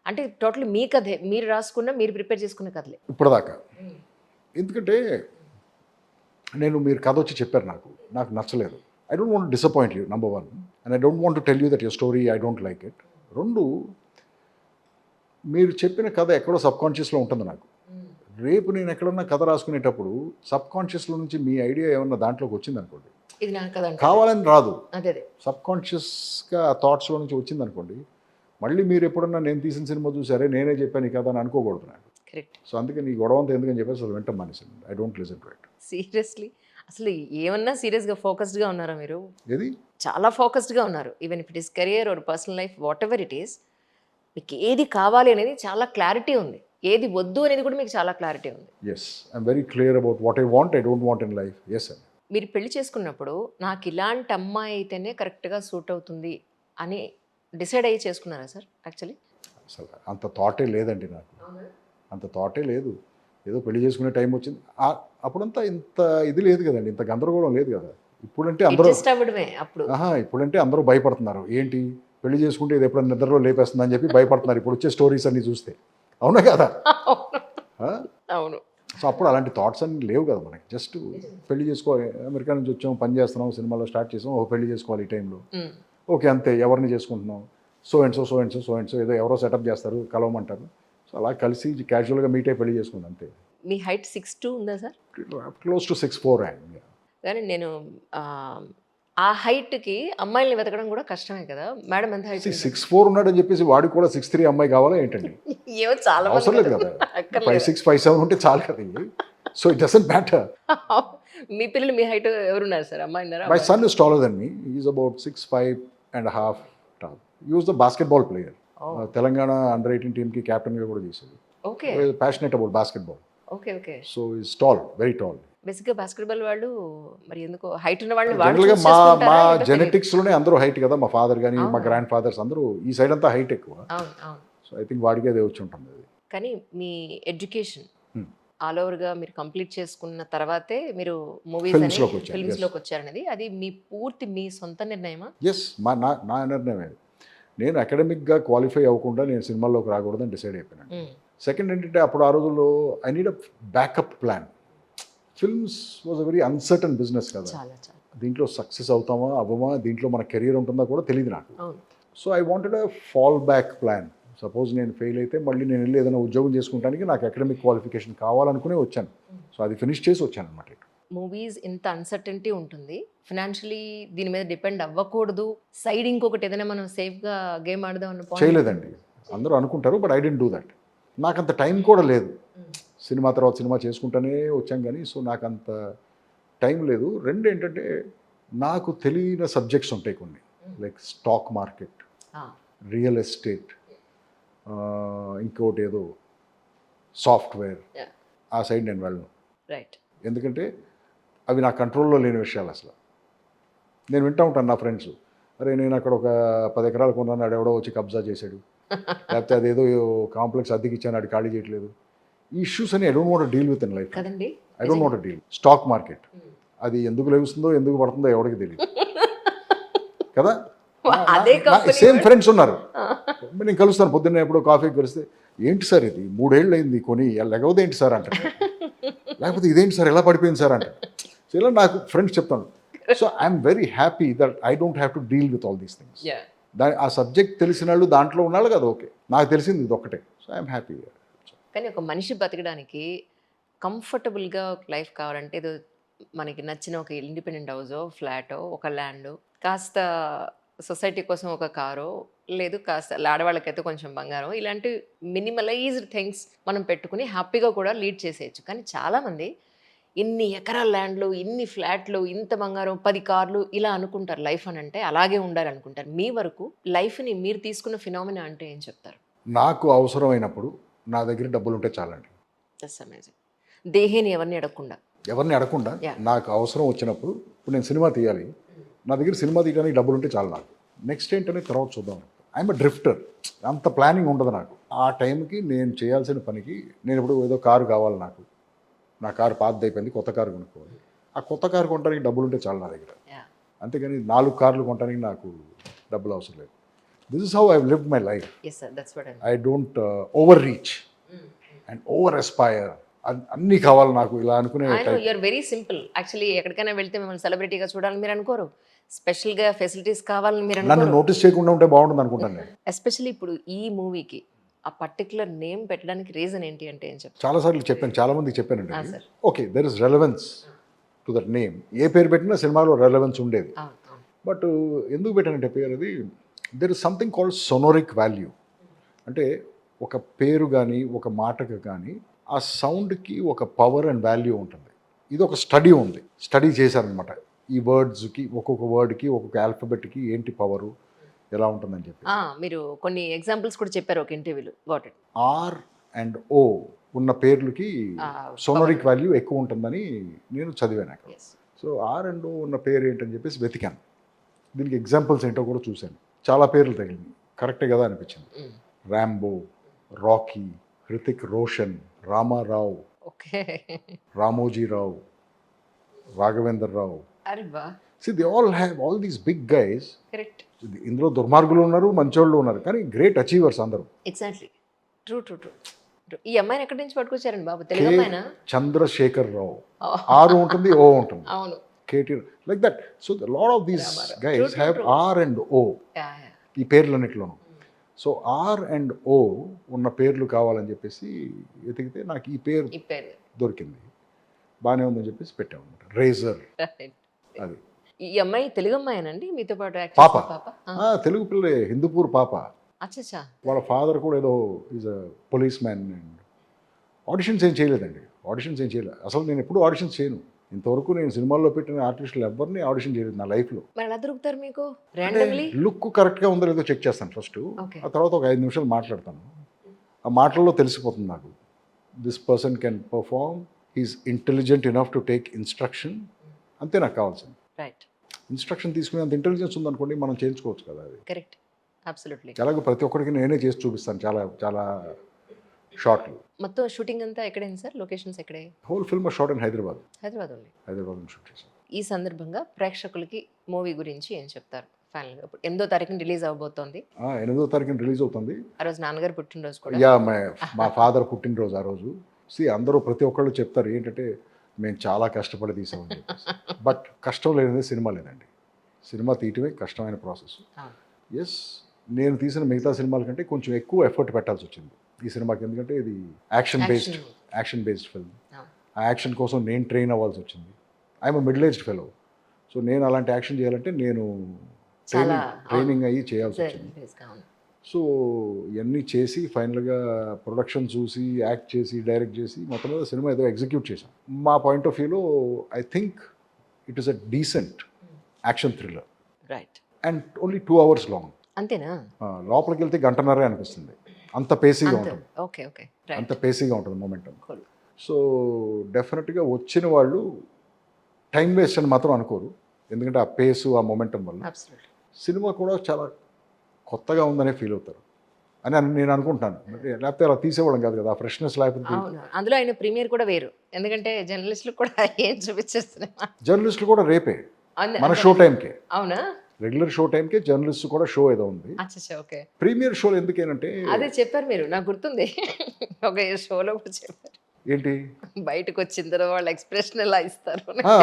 అంటే టోటల్ మీ కథే, మీరు రాసుకున్న, మీరు ప్రిపేర్ చేసుకున్న కథలే ఇప్పటిదాకా. ఎందుకంటే మీరు కథ వచ్చి చెప్పారు, నాకు నచ్చలేదు. I don't want disappoint you, number 1, and I don't want to tell you that your story I don't like it. 2, మీరు చెప్పిన కథ ఎక్కడో సబ్కాన్షియస్లో ఉంటుంది నాకు. రేపు నేను ఎక్కడన్నా కథ రాసుకునేటప్పుడు సబ్కాన్షియస్లో నుంచి మీ ఐడియా ఏమన్నా దాంట్లోకి వచ్చింది అనుకోండి, ఇది నా కథ కావాలని రాదు, అదే సబ్కాన్షియస్గా థాట్స్లో నుంచి వచ్చింది అనుకోండి, మళ్ళీ మీరు ఎప్పుడన్నా నేను తీసిన సినిమా చూసారే నేనే చెప్పాను ఈ కథ అని అనుకోకూడదు నాకు. కరెక్ట్. సో అందుకే నీ గొడవ అంతా ఎందుకని చెప్పేసి అసలు వెంట మానేసాను. I don't listen to it. Seriously? అసలు ఏమన్నా సీరియస్గా ఫోకస్డ్గా ఉన్నారా మీరు? ఏది చాలా ఫోకస్డ్గా ఉన్నారు. Even if it is career or personal life, what ever it is, మీకు ఏది కావాలి అనేది చాలా క్లారిటీ ఉంది, ఏది వద్దు అనేది కూడా మీకు చాలా క్లారిటీ ఉంది. Yes, I'm very clear about what I want, I don't want in life. Yes అండి. మీరు పెళ్లి చేసుకున్నప్పుడు నాకు ఇలాంటి అమ్మాయి అయితేనే కరెక్ట్గా సూట్ అవుతుంది అని డిసైడ్ అయ్యి చేసుకున్నారా సార్? యాక్చువల్లీ అసలు అంత థాటే లేదండి నాకు, అంత థాటే లేదు. ఏదో పెళ్లి చేసుకునే టైం వచ్చింది, అప్పుడంతా ఇంత ఇది లేదు కదండి, ఇంత గందరగోళం లేదు కదా. ఇప్పుడంటే అందరూ ఇప్పుడంటే అందరూ భయపడుతున్నారు, ఏంటి పెళ్లి చేసుకుంటే ఇది ఎప్పుడైనా నిద్రలో లేపేస్తుంది అని చెప్పి భయపడుతున్నారు ఇప్పుడు వచ్చే స్టోరీస్ అన్ని చూస్తే. అవునా కదా? అవును. సో అప్పుడు అలాంటి థాట్స్ అన్ని లేవు కదా మనకి. జస్ట్ పెళ్లి చేసుకోవాలి, అమెరికా నుంచి వచ్చాం, పని చేస్తున్నాం, సినిమాలో స్టార్ట్ చేసాం, పెళ్లి చేసుకోవాలి ఈ టైంలో, ఓకే అంతే. ఎవరిని చేసుకుంటున్నాం, సో అండ్ సో ఏదో ఎవరో సెటప్ చేస్తారు, కలవమంటారు, సో అలా కలిసి క్యాజువల్గా మీట్ అయి పెళ్లి చేసుకుంది అంతే. మీ హైట్ 6'2" ఉందా సార్? క్లోజ్ టు 6'4" అండి. కానీ నేను ఆ హైట్కి అమ్మాయిల్ని వెతకడం కూడా కష్టమే కదా మేడం. ఎంత హైట్? 6'4" ఉన్నాడని చెప్పేసి వాడికి కూడా 6'3" అమ్మాయి కావాలా ఏంటండి? ఏమో చాలా అవసరం లేదు కదా, 5'6", 5'7" ఉంటే చాలు కదా. So it doesn't matter. మీ పిల్లలు మీ హైట్ ఎవరున్నారు సార్? అమ్మాయి ఉన్నారా? My son is taller than me, is about 6'5.5" tall. He was the basketball player. Telangana under eighteen టీమ్కి క్యాప్టెన్గా కూడా చేశాడు. Okay. Passionate about basketball. Okay okay. So is tall, very tall. బేసిక్గా బాస్కెట్బాల్ వాళ్ళు మరి ఎందుకో హైట్ ఉన్న వాళ్ళని జనరల్గా మా జెనెటిక్స్లోనే అందరూ హైట్ కదా, మా ఫాదర్ కానీ మా గ్రాండ్ ఫాదర్స్ అందరూ ఈ సైడ్ అంతా హైట్ ఎక్కువ. సో ఐ థింక్ వాడికి అదే వచ్చి ఉంటుంది అది. కానీ మీ ఎడ్యుకేషన్ ఆల్ ఓవర్గా మీరు కంప్లీట్ చేసుకున్న తర్వాతే మీరు ఫిల్మ్స్లోకి వచ్చారనేది, అది మీ సొంత నిర్ణయమా? ఎస్, నా నిర్ణయమే. నేను అకాడమిక్గా క్వాలిఫై అవ్వకుండా నేను సినిమాల్లోకి రాకూడదని డిసైడ్ అయిపోయాను. సెకండ్ ఏంటంటే అప్పుడు ఆ రోజుల్లో I need a backup plan. Films was a very uncertain business కదా, దీంట్లో సక్సెస్ అవుతామా అవ్వమా, దీంట్లో మన కెరీర్ ఉంటుందా కూడా తెలియదు నాకు. So I wanted a fall back plan. Suppose నేను ఫెయిల్ అయితే మళ్ళీ నేను వెళ్ళి ఏదైనా ఉద్యోగం చేసుకుంటానికి నాకు అకాడమిక్ క్వాలిఫికేషన్ కావాలనుకునే వచ్చాను. సో అది ఫినిష్ చేసి వచ్చాను అనమాట. మూవీస్ ఇంత అన్సర్టనిటీ ఉంటుంది, ఫినాన్షియలీ దీని మీద డిపెండ్ అవ్వకూడదు, సైడ్ ఇంకొకటి ఏదైనా మనం సేఫ్గా గేమ్ ఆడదాం అన్న చేయలేదండి. అందరూ అనుకుంటారు, but I didn't do that. నాకు అంత టైం కూడా లేదు. సినిమా తర్వాత సినిమా చేసుకుంటూనే వచ్చాం కానీ, సో నాకు అంత టైం లేదు. రెండు ఏంటంటే నాకు తెలియని సబ్జెక్ట్స్ ఉంటాయి కొన్ని, like stock market, real estate, ఇంకోటి ఏదో సాఫ్ట్వేర్, ఆ సైడ్ నేను వెళ్ళను. రైట్. ఎందుకంటే అవి నా కంట్రోల్లో లేని విషయాలు. అసలు నేను వింటూ ఉంటాను నా ఫ్రెండ్స్, అరే నేను అక్కడ ఒక 10 ఎకరాలు కొన్నాను, ఆడెవడో వచ్చి కబ్జా చేశాడు, లేకపోతే అదేదో కాంప్లెక్స్ అద్దెకి ఇచ్చాను, ఆడి ఖాళీ చేయట్లేదు. ఈ ఇష్యూస్ అని I don't want deal with in life. I don't want deal. Stock market అది ఎందుకు లభిస్తుందో ఎందుకు పడుతుందో ఎవరికి తెలియదు కదా. సేమ్ ఫ్రెండ్స్ ఉన్నారు, నేను కలుస్తాను పొద్దున్న ఎప్పుడో కాఫీకి కలిస్తే, ఏంటి సార్ ఇది 3 ఏళ్ళు అయింది కొని, లెగవది ఏంటి సార్ అంటారు, లేకపోతే ఇదేంటి సార్ ఎలా పడిపోయింది సార్ అంటారు. సో ఇలా నాకు ఫ్రెండ్స్ చెప్తాను. So I'm very happy that I don't have to deal with all these things. ఆ సబ్జెక్ట్ తెలిసిన వాళ్ళు దాంట్లో ఉన్నాళ్ళు కదా, ఓకే. నాకు తెలిసింది ఇది ఒక్కటే. So I'm happy. కానీ ఒక మనిషి బతకడానికి కంఫర్టబుల్‌గా ఒక లైఫ్ కావాలంటే ఏదో మనకి నచ్చిన ఒక ఇండిపెండెంట్ హౌసో, ఫ్లాటో, ఒక ల్యాండో, కాస్త సొసైటీ కోసం ఒక కారో, లేదు కాస్త ఆడవాళ్ళకైతే కొంచెం బంగారం, ఇలాంటి మినిమలైజ్డ్ థింగ్స్ మనం పెట్టుకుని హ్యాపీగా కూడా లీడ్ చేసేయచ్చు. కానీ చాలామంది ఇన్ని ఎకరాల ల్యాండ్‌లు, ఇన్ని ఫ్లాట్‌లు, ఇంత బంగారం, 10 కార్లు ఇలా అనుకుంటారు లైఫ్ అనంటే. అలాగే ఉండాలనుకుంటారు. మీ వరకు లైఫ్‌ని మీరు తీసుకున్న ఫినామినా అంటే ఏం చెప్తారు? నాకు అవసరమైనప్పుడు నా దగ్గర డబ్బులుంటే చాలండి. That's amazing. దేహిని ఎవరిని అడగకుండా. ఎవరిని అడగకుండా Yeah. నాకు అవసరం వచ్చినప్పుడు, ఇప్పుడు నేను సినిమా తీయాలి, నా దగ్గర సినిమా తీయడానికి డబ్బులుంటే చాలు నాకు. నెక్స్ట్ ఏంటనే తర్వాత చూద్దాం. ఐఎమ్ డ్రిఫ్టర్. అంత ప్లానింగ్ ఉండదు నాకు. ఆ టైంకి నేను చేయాల్సిన పనికి, నేను ఇప్పుడు ఏదో కారు కావాలి నాకు, నా కారు పాతది అయిపోయింది, కొత్త కారు కొనుక్కోవాలి. ఆ కొత్త కారు కొనడానికి డబ్బులుంటే చాలు నా దగ్గర. Yeah. అంతేగాని 4 కార్లు కొనడానికి నాకు డబ్బులు అవసరం లేదు. This is how I lived my life. Yes sir, that's what I'm. I don't over reach and over Aspire. అన్నీ కావాలి నాకు ఇలా అనుకునే I know type. you're very simple. Actually ఎక్కడికైనా వెళ్తే మిమ్మల్ని సెలబ్రిటీగా చూడాలని మీరు అనుకోరు. స్పెషల్‌గా ఫెసిలిటీస్ కావాలని మీరు నన్ను అనుకోరు. నోటీస్ చేయకుండా ఉంటే బాగుంటుంది అనుకుంటాను నేను. ఎస్పెషల్లీ ఇప్పుడు ఈ మూవీకి ఆ పర్టిక్యులర్ నేమ్ పెట్టడానికి రీజన్ ఏంటి అంటే ఏం చెప్తారు? చాలాసార్లు చెప్పాను, చాలామందికి చెప్పానండి. sir. Okay, there is relevance to that name. ఏ పేరు పెట్టినా సినిమాలో రెలవెన్స్ ఉండేది. అవును, అవును. బట్ ఎందుకు పెట్టానంటే పేరు, అది there is something called sonoric value. అంటే ఒక పేరు కానీ ఒక మాటకు కానీ ఆ సౌండ్కి ఒక పవర్ అండ్ వాల్యూ ఉంటుంది. ఇది ఒక స్టడీ ఉంది, స్టడీ చేశారనమాట. ఈ వర్డ్స్కి, ఒక్కొక్క వర్డ్కి, ఒక్కొక్క ఆల్ఫబెట్కి ఏంటి పవరు, ఎలా ఉంటుందని చెప్పి. మీరు కొన్ని ఎగ్జాంపుల్స్ కూడా చెప్పారు ఒక ఇంటర్వ్యూలో. Got it. Are and O ఉన్న పేర్లకి సోనోరిక్ వాల్యూ ఎక్కువ ఉంటుందని నేను చదివాను అక్కడ. సో ఆర్ అండ్ ఓ ఉన్న పేరు ఏంటని చెప్పేసి వెతికాను. దీనికి ఎగ్జాంపుల్స్ ఏంటో కూడా చూశాను. చాలా పేర్లు తగిలింది, కరెక్టే కదా అనిపించింది. Rambo, Rocky, Hrithik Roshan, Ramarao, okay. Ramojirao, Raghavendra Rao. అరే బా, see they all have all these big guys. Correct. ఇందులో దుర్మార్గులు ఉన్నారు, మంచోళ్ళు ఉన్నారు, కానీ గ్రేట్ అచీవర్స్ అందరూ. ఎగ్జాక్ట్లీ. True true true. ఈ అమ్మాయిని ఎక్కడి నుంచి పట్టుకొచ్చారండి బాబు? తెలుగు అమ్మాయినా? చంద్రశేఖర్ రావు. ఆరు ఉంటుంది, ఓ ఉంటుంది. అవును. KT, like that. So the lot of these guys have R and O Yeah, yeah. ఈ పేర్లన్నిటిలోనూ. సో ఆర్ అండ్ ఓ ఉన్న పేర్లు కావాలని చెప్పేసి వెతికితే నాకు ఈ పేరు ఈ పేరు. దొరికింది. బాగానే ఉందని చెప్పేసి పెట్టామన్నమాట, రేజర్. Right. అది ఈ అమ్మాయి తెలుగు అమ్మాయినండి మీతో పాటు యాక్ట్ పాప. చేసిన పాప? తెలుగు పిల్లే, హిందూపూర్ పాప. అచ్చచ్చా. వాళ్ళ ఫాదర్ కూడా ఏదో is a police man. And auditions ఏం చేయలేదండి, ఆడిషన్స్ ఏం చేయలేదు. అసలు నేను ఎప్పుడు ఆడిషన్స్ చేయను. ఇంతవరకు నేను సినిమాల్లో పెట్టిన ఆర్టిస్టులు ఎవరిని ఆడిషన్ చేయలేదు నా లైఫ్లో. మరి ఎలా దొరుకుతారు మీకు ర్యాండమ్లీ? లుక్ కరెక్ట్గా ఉందో లేదో చెక్ చేస్తాను ఫస్ట్. Okay. ఆ తర్వాత ఒక 5 నిమిషాలు మాట్లాడతాను. ఆ మాటల్లో తెలిసిపోతుంది నాకు, this person can perform, he's intelligent enough to take instruction. అంతే నాకు కావాల్సింది. రైట్. ఇన్స్ట్రక్షన్ తీసుకునేంత ఇంటెలిజెన్స్ ఉందనుకోండి, మనం చేయించుకోవచ్చు కదా అది. కరెక్ట్. అబ్సల్యూట్లీ. అలాగే ప్రతి ఒక్కరికి నేనే చేసి చూపిస్తాను చాలా చాలా షార్ట్లు. మొత్తం షూటింగ్ అంతా ఎక్కడైంది సార్? లొకేషన్స్ ఎక్కడే? Whole film short in Hyderabad. Hyderabad only. హైదరాబాద్లో షూట్ చేశాను. ఈ సందర్భంగా ప్రేక్షకులకి మూవీ గురించి ఏం చెప్తారు ఫైనల్గా? ఇప్పుడు 8వ తారీఖున రిలీజ్ అవబోతోంది. 8వ తారీఖున రిలీజ్ అవుతుంది. ఆ రోజు నాన్నగారు పుట్టినరోజు కూడా. యా, మా ఫాదర్ పుట్టినరోజు ఆ రోజు. అందరూ ప్రతి ఒక్కళ్ళు చెప్తారు ఏంటంటే మేము చాలా కష్టపడి తీసామని చెప్పేసి. బట్ కష్టం లేనిదే సినిమా లేదండి. సినిమా తీయటమే కష్టమైన ప్రాసెస్. ఎస్, నేను తీసిన మిగతా సినిమాల కంటే కొంచెం ఎక్కువ ఎఫర్ట్ పెట్టాల్సి వచ్చింది ఈ సినిమాకి. ఎందుకంటే ఇది యాక్షన్ బేస్డ్ ఫిల్మ్. ఆ యాక్షన్ కోసం నేను ట్రైన్ అవ్వాల్సి వచ్చింది. I'm middle aged fellow. So నేను అలాంటి యాక్షన్ చేయాలంటే నేను ట్రైనింగ్ అయ్యి చేయాల్సి వచ్చింది. సో ఇవన్నీ చేసి ఫైనల్గా ప్రొడక్షన్ చూసి, యాక్ట్ చేసి, డైరెక్ట్ చేసి, మొత్తం మీద సినిమా ఏదో ఎగ్జిక్యూట్ చేశాం. మా పాయింట్ ఆఫ్ వ్యూలో I think it is a decent action thriller. Right. And only 2 hours long. అంతేనా? లోపలికి వెళ్తే గంటన్నరే అనిపిస్తుంది, అంత పేసీగా ఉంటుంది. Okay okay. అంత పేసీగా ఉంటుంది మొమెంటం. సో డెఫినెట్గా వచ్చిన వాళ్ళు టైం వేస్ట్ అని మాత్రం అనుకోరు, ఎందుకంటే ఆ పేసు, ఆ మొమెంటం వల్ల సినిమా కూడా చాలా కొత్తగా ఉందనే ఫీల్ అవుతారు అని నేను అనుకుంటాను. లేకపోతే అలా తీసేవాళ్ళం కాదు కదా, ఆ ఫ్రెష్నెస్ లేకపోతే. అందులో ఆయన ప్రీమియర్ కూడా వేరు, ఎందుకంటే జర్నలిస్టులు కూడా ఏం చూపించేస్తున్నా. జర్నలిస్టులు కూడా రేపే మన షో టైంకే. అవునా? రెగ్యులర్ షో టైంకే జర్నలిస్ట్ కూడా షో ఏదో ఉంది. ఓకే. ప్రీమియర్ షోలు ఎందుకేనంటే అదే చెప్పారు మీరు, నాకు గుర్తుంది. ఒక షోలో కూడా చెప్పారు. ఏంటి బయటకు వచ్చిన తర్వాత వాళ్ళ ఎక్స్ప్రెషన్ ఎలా ఇస్తారు అని. ఆ,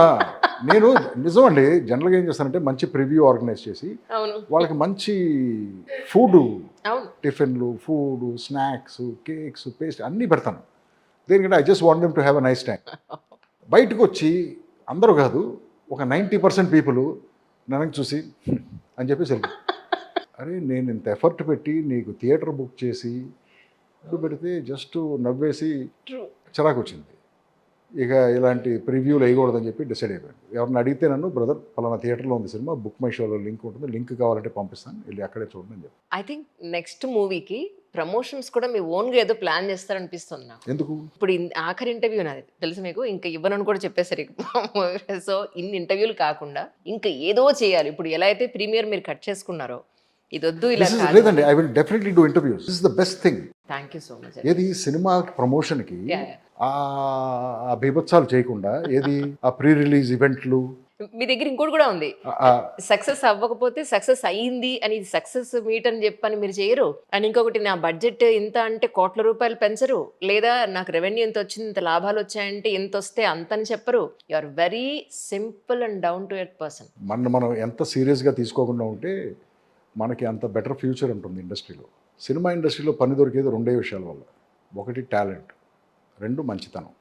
నేను నిజం అండి జనరల్గా ఏం చేస్తానంటే మంచి ప్రివ్యూ ఆర్గనైజ్ చేసి అవును వాళ్ళకి మంచి ఫుడ్, అవును టిఫిన్లు, ఫుడ్, స్నాక్స్, కేక్స్, పేస్ట్ అన్నీ పెడతాను. దేనికంటే I just want them to have a nice time. బయటకు వచ్చి అందరూ కాదు ఒక 90% పీపుల్ నన్ను చూసి "హ్మ్" అని చెప్పేసి వెళ్ళిపోయారు. అరే నేను ఇంత ఎఫర్ట్ పెట్టి నీకు థియేటర్ బుక్ చేసి పెడితే జస్ట్ నవ్వేసి ట్రూ చిరాకు వచ్చింది. ఇక ఇలాంటి ప్రివ్యూలు వేయకూడదని చెప్పి డిసైడ్ అయిపోయాను. ఎవరిని అడిగితే నన్ను బ్రదర్ పలానా థియేటర్లో ఉంది సినిమా, బుక్ మై షోలో లింక్ ఉంటుంది, లింక్ కావాలంటే పంపిస్తాను, వెళ్ళి అక్కడే చూడండి అని చెప్పి. ఐ థింక్ నెక్స్ట్ మూవీకి ప్రమోషన్స్ కూడా మీ ఓన్గా ఏదో ప్లాన్ చేస్తారనిపిస్తుంది నాకు. ఎందుకు? ఇప్పుడు ఆఖరి ఇంటర్వ్యూ నాది తెలుసు మీకు, ఇంకా ఇవ్వనని కూడా చెప్పేసరి. సో ఇన్ని ఇంటర్వ్యూలు కాకుండా ఇంకా ఏదో చేయాలి. ఇప్పుడు ఎలా అయితే ప్రీమియర్ మీరు కట్ చేసుకున్నారో ఇది వద్దు ఇలా This is కాదు. లేదండి, I will definitely do interviews. This is the best thing. Thank you so much. ఏది సినిమా ప్రమోషన్కి Yeah, yeah. ఆ బీభత్సాలు చేయకుండా ఏది ఆ ప్రీ రిలీజ్ ఈవెంట్లు మీ దగ్గర ఇంకోటి కూడా ఉంది. ఆ సక్సెస్ అవ్వకపోతే సక్సెస్ అయ్యింది అని సక్సెస్ మీట్ అని చెప్పని మీరు చేయరు. అండ్ ఇంకొకటి నా బడ్జెట్ ఇంత అంటే కోట్ల రూపాయలు పెంచరు, లేదా నాకు రెవెన్యూ ఇంత వచ్చింది ఇంత లాభాలు వచ్చాయంటే ఇంత వస్తే అంత అని చెప్పరు. You are very simple and down to earth person. మనం ఎంత సీరియస్గా తీసుకోకుండా ఉంటే మనకి అంత బెటర్ ఫ్యూచర్ ఉంటుంది ఇండస్ట్రీలో. సినిమా ఇండస్ట్రీలో పని దొరికేది రెండే విషయాల వల్ల. ఒకటి టాలెంట్, రెండు మంచితనం.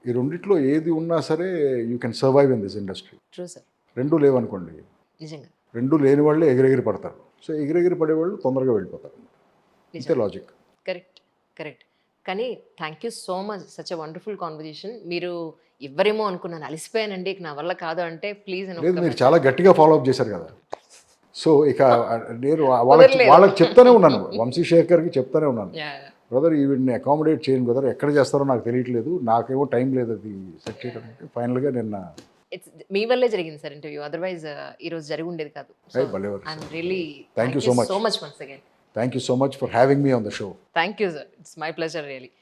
ఈ రెండిట్లో ఏది ఉన్నా సరే you can survive in this industry. True sir, రెండు లేవనుకోండి, నిజంగా రెండు లేని వాళ్ళే ఎగిరెగిరి పడతారు. సో ఎగిరెగిరి పడేవాళ్ళు తొందరగా వెళ్ళిపోతారు. ఇంతే లాజిక్. Correct correct. కానీ thank you so much, such a wonderful conversation. మీరు ఇవ్వరేమో అనుకున్నాను, అలిసిపోయానండి ఇక నా వల్ల కాదు అంటే ప్లీజ్ లేదు, మీరు చాలా గట్టిగా ఫాలో అప్ చేశారు కదా. సో ఇక నేను కుదరలేదు. వాళ్ళకి చెప్తానే ఉన్నాను, వంశీశేఖర్కి చెప్తానే ఉన్నాను, బ్రదర్ ఈవిడ్ని అకామిడేట్ చేయండి బ్రదర్, ఎక్కడ చేస్తారో నాకు తెలియట్లేదు, నాకేమో టైం లేదు అది సెట్ చేయడానికి. ఫైనల్గా నిన్న ఇట్స్ మీ వల్లే జరిగింది సార్ ఇంటర్వ్యూ, అదర్వైజ్ ఈ రోజు జరిగి ఉండేది కాదు. I'm really Thank you so much. So much once again. Thank you so much for having me on the show. Thank you sir, it's my pleasure really.